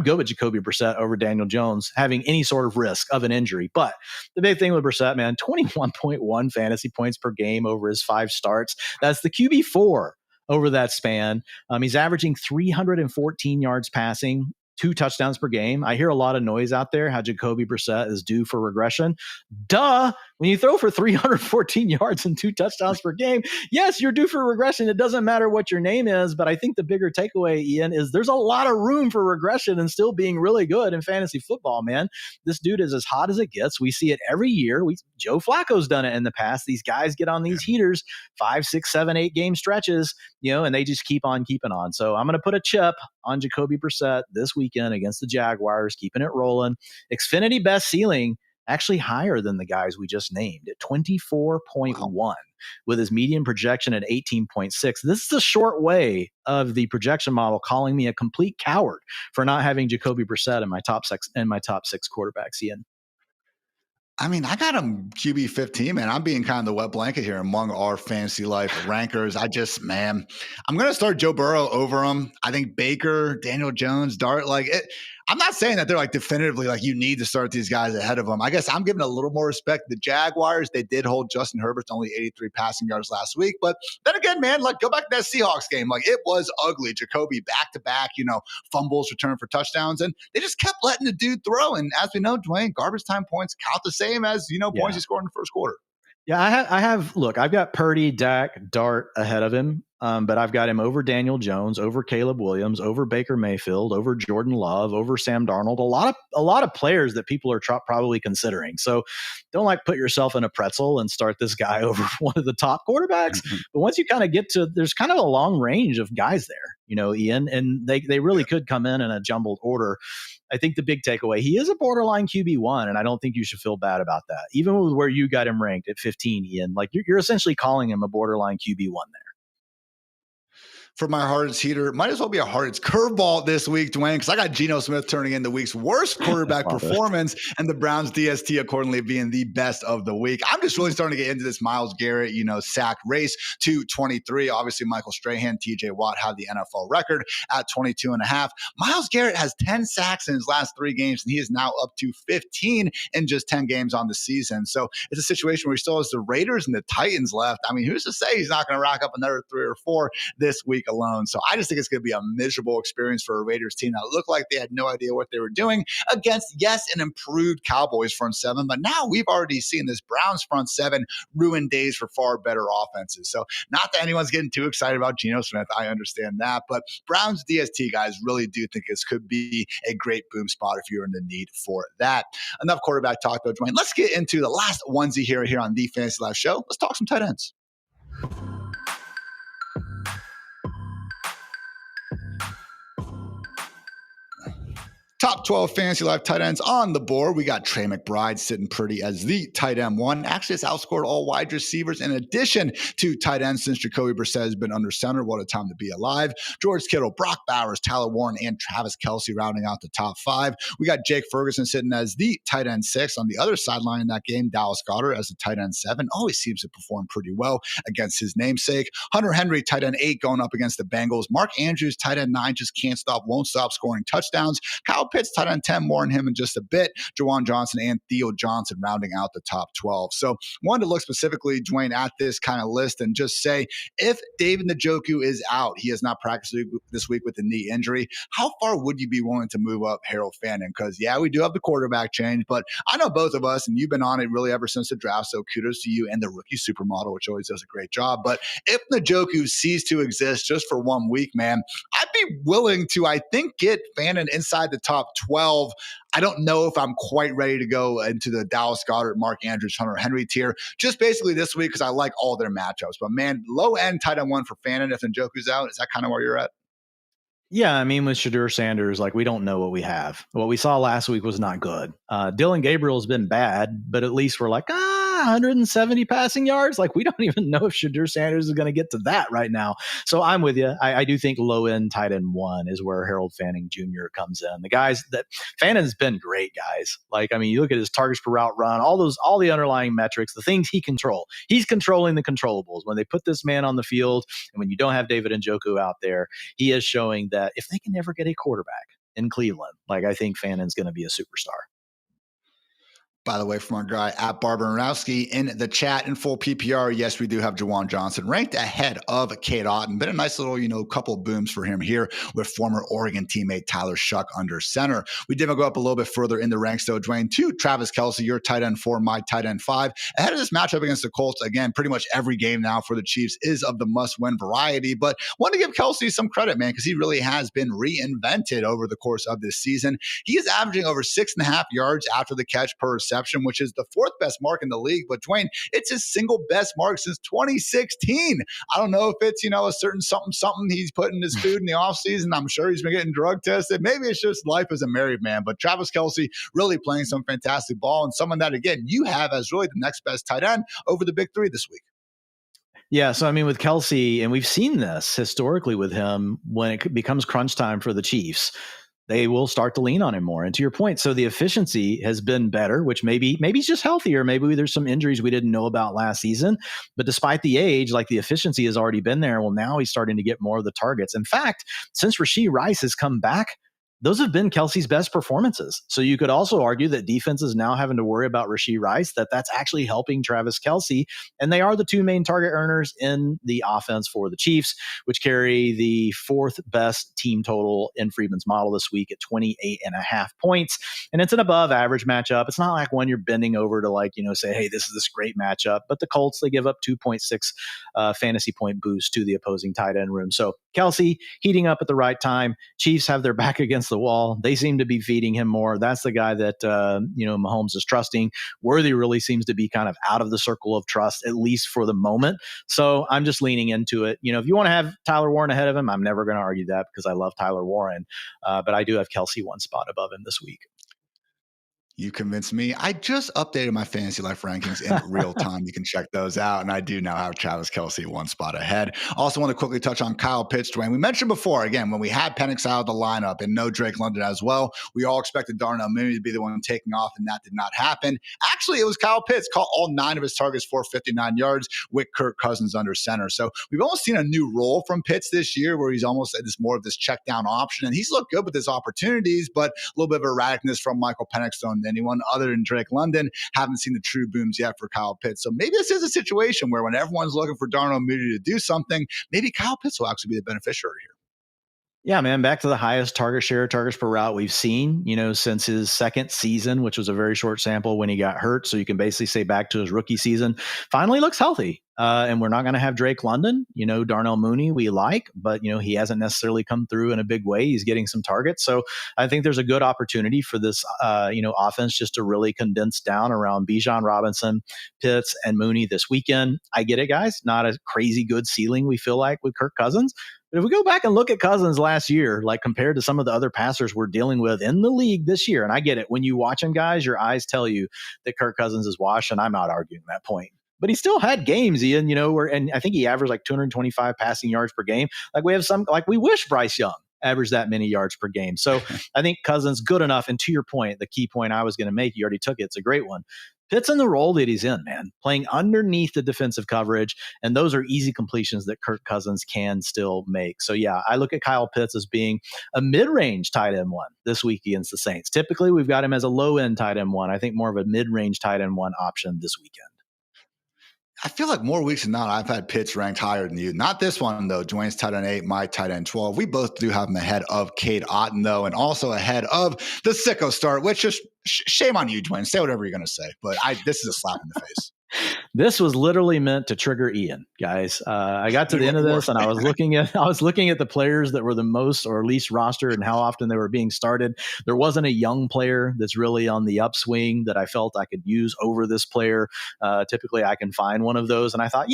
good with Jacoby Brissett over Daniel Jones having any sort of risk of an injury. But the big thing with Brissett, man, 21.1 fantasy points per game over his 5 starts. That's the QB4 over that span. He's averaging 314 yards passing, 2 touchdowns per game. I hear a lot of noise out there how Jacoby Brissett is due for regression. Duh. When you throw for 314 yards and 2 touchdowns per game, yes, you're due for regression. It doesn't matter what your name is, but I think the bigger takeaway, Ian, is there's a lot of room for regression and still being really good in fantasy football, man. This dude is as hot as it gets. We see it every year. Joe Flacco's done it in the past. These guys get on these heaters, 5, 6, 7, 8 game stretches, and they just keep on keeping on. So I'm going to put a chip on Jacoby Brissett this weekend against the Jaguars, keeping it rolling. Xfinity best ceiling, actually higher than the guys we just named at 24.1 with his median projection at 18.6. This is a short way of the projection model calling me a complete coward for not having Jacoby Brissett in my top 6 quarterbacks, Ian. I mean, I got him QB 15, man. I'm being kind of the wet blanket here among our fantasy life rankers. I'm going to start Joe Burrow over him. I think Baker, Daniel Jones, Dart, I'm not saying that they're like definitively like you need to start these guys ahead of them. I guess I'm giving a little more respect to the Jaguars. They did hold Justin Herbert to only 83 passing yards last week. But then again, man, like go back to that Seahawks game. Like it was ugly. Jacoby back-to-back, fumbles, return for touchdowns. And they just kept letting the dude throw. And as we know, Dwain, garbage time points count the same as, points he scored in the first quarter. Yeah, I have. Look, I've got Purdy, Dak, Dart ahead of him, but I've got him over Daniel Jones, over Caleb Williams, over Baker Mayfield, over Jordan Love, over Sam Darnold. A lot of players that people are probably considering. So don't like put yourself in a pretzel and start this guy over one of the top quarterbacks. But once you kind of get to, there's kind of a long range of guys there, Ian, and they really could come in a jumbled order. I think the big takeaway, he is a borderline QB1, and I don't think you should feel bad about that. Even with where you got him ranked at 15, Ian, like you're essentially calling him a borderline QB1 there. For my Hartitz heater, might as well be a Hartitz curveball this week, Dwain, because I got Geno Smith turning in the week's worst quarterback performance and the Browns DST accordingly being the best of the week. I'm just really starting to get into this Myles Garrett, sack race to 23. Obviously, Michael Strahan, TJ Watt have the NFL record at 22 and a half. Myles Garrett has 10 sacks in his last 3 games, and he is now up to 15 in just 10 games on the season. So it's a situation where he still has the Raiders and the Titans left. I mean, who's to say he's not going to rack up another 3 or 4 this week alone? So I just think it's going to be a miserable experience for a Raiders team that looked like they had no idea what they were doing against, yes, an improved Cowboys front seven, but now we've already seen this Browns front seven ruin days for far better offenses. So not that anyone's getting too excited about Geno Smith, I understand that, but Browns DST guys really do think this could be a great boom spot if you're in the need for that. Enough quarterback talk though, Dwain. Let's get into the last onesie here on the Fantasy Live Show. Let's talk some tight ends. Top 12 Fantasy Life tight ends on the board. We got Trey McBride sitting pretty as the tight end one. Actually, it's outscored all wide receivers in addition to tight ends since Jacoby Brissett has been under center. What a time to be alive. George Kittle, Brock Bowers, Tyler Warren, and Travis Kelce rounding out the top 5. We got Jake Ferguson sitting as the tight end 6. On the other sideline in that game, Dallas Goedert as the tight end 7. Always seems to perform pretty well against his namesake. Hunter Henry, tight end 8, going up against the Bengals. Mark Andrews, tight end 9, just can't stop, won't stop scoring touchdowns. Kyle Pitts, tight end 10, more on him in just a bit. Juwan Johnson and Theo Johnson rounding out the top 12. So wanted to look specifically, Dwain, at this kind of list and just say, if David Njoku is out, he has not practiced this week with a knee injury, how far would you be willing to move up Harold Fannin? Because, yeah, we do have the quarterback change, but I know both of us, and you've been on it really ever since the draft, so kudos to you and the rookie supermodel, which always does a great job. But if Njoku ceased to exist just for 1 week, man, I'd be willing to, I think, get Fannin inside the top 12. I don't know if I'm quite ready to go into the Dallas Goedert, Mark Andrews, Hunter Henry tier, just basically this week because I like all their matchups. But, man, low-end tight end 1 for Fannin if Njoku's out. Is that kind of where you're at? Yeah, I mean, with Shadur Sanders, like we don't know what we have. What we saw last week was not good. Dylan Gabriel's been bad, but at least we're like, 170 passing yards. Like we don't even know if Shadur Sanders is going to get to that right now. So I'm with you. I do think low end tight end 1 is where Harold Fanning Jr. comes in. The guys that Fannon's been great, guys. Like, I mean, you look at his targets per route run, all the underlying metrics, the things he controls. He's controlling the controllables. When they put this man on the field, and when you don't have David Njoku out there, he is showing that if they can ever get a quarterback in Cleveland, like I think Fannon's going to be a superstar. By the way, from our guy at Barbarowski in the chat in full PPR, yes, we do have Juwan Johnson ranked ahead of Cade Otton. Been a nice little, couple of booms for him here with former Oregon teammate Tyler Shuck under center. We did go up a little bit further in the ranks, though, Dwain, to Travis Kelce, your tight end 4, my tight end 5. Ahead of this matchup against the Colts, again, pretty much every game now for the Chiefs is of the must-win variety. But want to give Kelce some credit, man, because he really has been reinvented over the course of this season. He is averaging over 6.5 yards after the catch per reception, which is the 4th best mark in the league. But Dwain, it's his single best mark since 2016. I don't know if it's, a certain something he's put in his food in the offseason. I'm sure he's been getting drug tested. Maybe it's just life as a married man. But Travis Kelce really playing some fantastic ball, and someone that, again, you have as really the next best tight end over the big 3 this week. Yeah, so I mean, with Kelce, and we've seen this historically with him, when it becomes crunch time for the Chiefs, they will start to lean on him more. And to your point, so the efficiency has been better, which maybe he's just healthier. Maybe there's some injuries we didn't know about last season. But despite the age, like the efficiency has already been there. Well, now he's starting to get more of the targets. In fact, since Rashee Rice has come back, those have been Kelsey's best performances. So you could also argue that defense is now having to worry about Rashee Rice, that's actually helping Travis Kelce. And they are the two main target earners in the offense for the Chiefs, which carry the fourth best team total in Friedman's model this week at 28.5 points. And it's an above average matchup. It's not like one you're bending over to say, hey, this is this great matchup. But the Colts, they give up 2.6 fantasy point boost to the opposing tight end room. So Kelce heating up at the right time. Chiefs have their back against the wall. They seem to be feeding him more. That's the guy that, Mahomes is trusting. Worthy really seems to be kind of out of the circle of trust, at least for the moment. So I'm just leaning into it. If you want to have Tyler Warren ahead of him, I'm never going to argue that because I love Tyler Warren. But I do have Kelce one spot above him this week. You convinced me. I just updated my fantasy life rankings in real time. You can check those out. And I do now have Travis Kelce one spot ahead. Also want to quickly touch on Kyle Pitts, Dwain. We mentioned before, again, when we had Penix out of the lineup and no Drake London as well, we all expected Darnell Mooney to be the one taking off, and that did not happen. Actually, it was Kyle Pitts. Caught all 9 of his targets for 59 yards with Kirk Cousins under center. So we've almost seen a new role from Pitts this year where he's almost more of this check down option. And he's looked good with his opportunities, but a little bit of erraticness from Michael Penix than anyone other than Drake London. Haven't seen the true booms yet for Kyle Pitts. So maybe this is a situation where when everyone's looking for Darnell Mooney to do something, maybe Kyle Pitts will actually be the beneficiary here. Yeah, man, back to the highest target share, targets per route we've seen, since his second season, which was a very short sample when he got hurt. So you can basically say back to his rookie season, finally looks healthy. And we're not going to have Drake London, Darnell Mooney we like, but, he hasn't necessarily come through in a big way. He's getting some targets. So I think there's a good opportunity for this, offense just to really condense down around Bijan Robinson, Pitts, and Mooney this weekend. I get it, guys. Not a crazy good ceiling we feel like with Kirk Cousins. But if we go back and look at Cousins last year, like compared to some of the other passers we're dealing with in the league this year, and I get it, when you watch him, guys, your eyes tell you that Kirk Cousins is washed, and I'm not arguing that point. But he still had games, Ian, and I think he averaged like 225 passing yards per game. We wish Bryce Young averaged that many yards per game. So I think Cousins good enough. And to your point, the key point I was going to make, you already took it. It's a great one. Pitts in the role that he's in, man, playing underneath the defensive coverage. And those are easy completions that Kirk Cousins can still make. So, yeah, I look at Kyle Pitts as being a mid-range tight end one this week against the Saints. Typically, we've got him as a low-end tight end one. I think more of a mid-range tight end one option this weekend. I feel like more weeks than not, I've had Pitts ranked higher than you. Not this one, though. Dwayne's tight end 8, my tight end 12. We both do have him ahead of Cade Otton, though, and also ahead of the sicko start, which is shame on you, Dwayne. Say whatever you're going to say, but this is a slap in the face. This was literally meant to trigger Ian, guys. I got to the end of this and I was looking at the players that were the most or least rostered and how often they were being started. There wasn't a young player that's really on the upswing that I felt I could use over this player. Typically I can find one of those. And I thought,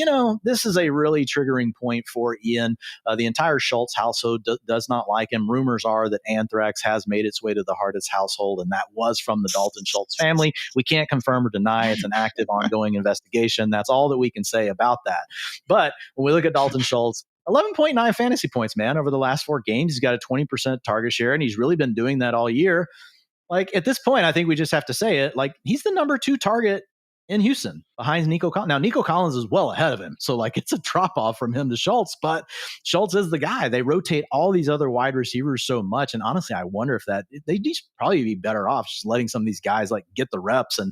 this is a really triggering point for Ian. The entire Schultz household does not like him. Rumors are that anthrax has made its way to the Hartitz household, and that was from the Dalton Schultz family. We can't confirm or deny. It's an active, ongoing investigation. That's all that we can say about that. But when we look at Dalton Schultz, 11.9 fantasy points, man, over the last 4 games. He's got a 20% target share, and he's really been doing that all year. At this point, I think we just have to say it. He's the number 2 target in Houston behind Nico Collins. Now, Nico Collins is well ahead of him. So it's a drop off from him to Schultz, but Schultz is the guy. They rotate all these other wide receivers so much. And honestly, I wonder if they'd probably be better off just letting some of these guys get the reps and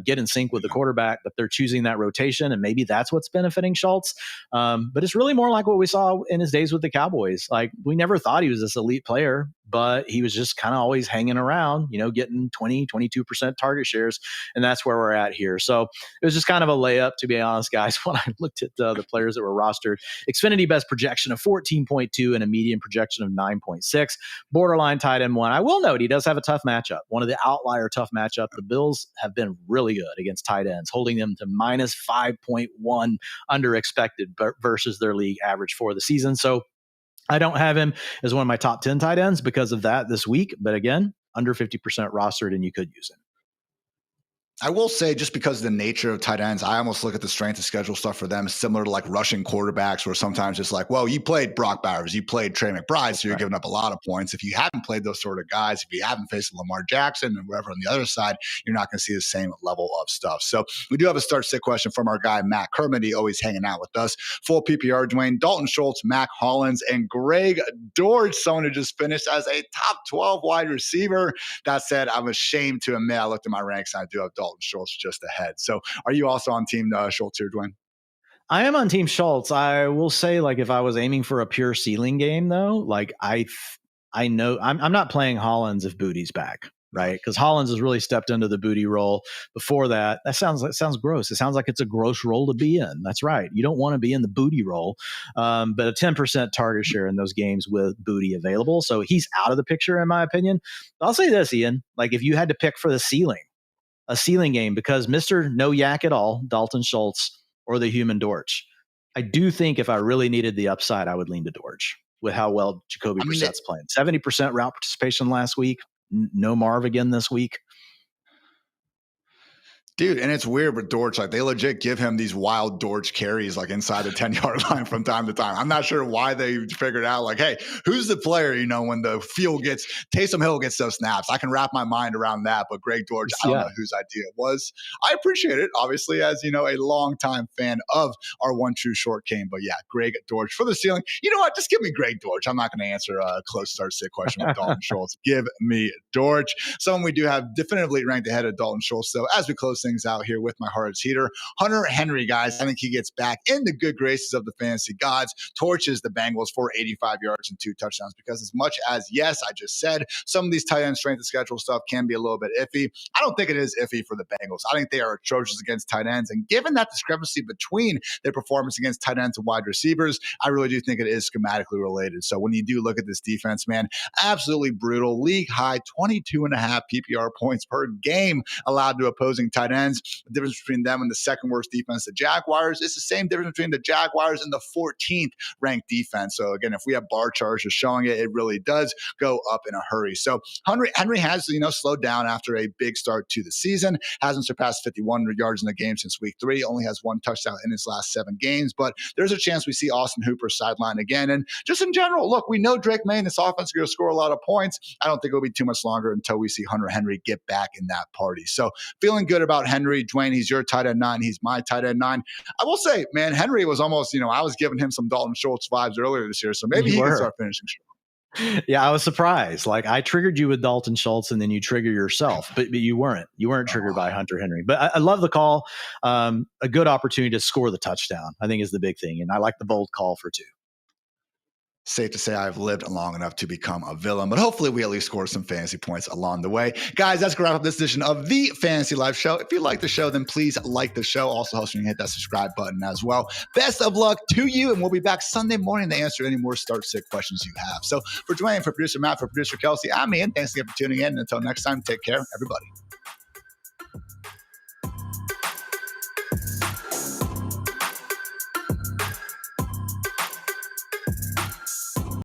get in sync with the quarterback, but they're choosing that rotation. And maybe that's what's benefiting Schultz. But it's really more like what we saw in his days with the Cowboys. We never thought he was this elite player, but he was just kind of always hanging around, getting 20, 22% target shares. And that's where we're at here. So it was just kind of a layup, to be honest, guys, when I looked at the players that were rostered. Xfinity best projection of 14.2 and a median projection of 9.6. Borderline tight end 1. I will note he does have a tough matchup. One of the outlier tough matchup. The Bills have been really good against tight ends, holding them to minus 5.1 under expected versus their league average for the season. So I don't have him as one of my top 10 tight ends because of that this week. But again, under 50% rostered, and you could use him. I will say, just because of the nature of tight ends, I almost look at the strength of schedule stuff for them similar to like rushing quarterbacks, where sometimes it's like, well, you played Brock Bowers, you played Trey McBride, so you're giving up a lot of points. If you haven't played those sort of guys, if you haven't faced Lamar Jackson and whatever on the other side, you're not going to see the same level of stuff. So we do have a start sit question from our guy, Matt Kermody, always hanging out with us. Full PPR, Dwain, Dalton Schultz, Mac Hollins, and Greg Dortch, someone who just finished as a top 12 wide receiver. That said, I'm ashamed to admit I looked at my ranks and I do have Dalton Schultz just ahead. So are you also on team Schultz here, Dwain? I am on team Schultz. I will say, like, if I was aiming for a pure ceiling game, though, like I know I'm not playing Hollins if Booty's back, right? Because Hollins has really stepped into the Booty role. Before that sounds gross. It sounds like it's a gross role to be in. That's right. You don't want to be in the Booty role, but a 10% target share in those games with Booty available. So he's out of the picture, in my opinion. I'll say this, Ian, like if you had to pick for a ceiling game, because Mr. No Yak at all, Dalton Schultz, or the human Dortch, I do think if I really needed the upside, I would lean to Dortch with how well Jacoby Brissett's playing. 70% route participation last week. No Marv again this week. Dude, and it's weird with Dortch. Like, they legit give him these wild Dortch carries, like inside the 10-yard line from time to time. I'm not sure why they figured out, like, hey, who's the player, when the field gets – Taysom Hill gets those snaps. I can wrap my mind around that, but Greg Dortch, I don't know whose idea it was. I appreciate it, obviously, as, a longtime fan of our One True Short game. But, yeah, Greg Dortch for the ceiling. You know what? Just give me Greg Dortch. I'm not going to answer a close start-sit question with Dalton Schultz. Give me Dortch. Someone we do have definitively ranked ahead of Dalton Schultz, though, as we close things out here with my hardest heater, Hunter Henry, guys. I think he gets back in the good graces of the fantasy gods, torches the Bengals for 85 yards and 2 touchdowns, because as much as, yes, I just said, some of these tight end strength of schedule stuff can be a little bit iffy. I don't think it is iffy for the Bengals. I think they are atrocious against tight ends, and given that discrepancy between their performance against tight ends and wide receivers, I really do think it is schematically related. So when you do look at this defense, man, absolutely brutal. League high 22.5 PPR points per game allowed to opposing tight ends. The difference between them and the second worst defense, the Jaguars, is the same difference between the Jaguars and the 14th ranked defense. So again, if we have bar charts showing it, it really does go up in a hurry. So Henry has, slowed down after a big start to the season, hasn't surpassed 51 yards in the game since week 3, only has 1 touchdown in his last 7 games, but there's a chance we see Austin Hooper sideline again. And just in general, look, we know Drake May and this offense is going to score a lot of points. I don't think it'll be too much longer until we see Hunter Henry get back in that party. So feeling good about Henry. Dwain, he's your tight end 9. He's my tight end 9. I will say, man, Henry was almost, I was giving him some Dalton Schultz vibes earlier this year, so maybe he can start finishing strong. Yeah, I was surprised. Like, I triggered you with Dalton Schultz, and then you trigger yourself, but you weren't. You weren't triggered by Hunter Henry. But I love the call. A good opportunity to score the touchdown, I think, is the big thing, and I like the bold call for 2. Safe to say I've lived long enough to become a villain, but hopefully we at least score some fantasy points along the way. Guys, that's going to wrap up this edition of the Fantasy Life Show. If you like the show, then please like the show. Also, helps when you hit that subscribe button as well. Best of luck to you, and we'll be back Sunday morning to answer any more start-sit questions you have. So for Dwain, for producer Matt, for producer Kelsey, I'm Ian. Thanks again for tuning in. Until next time, take care, everybody.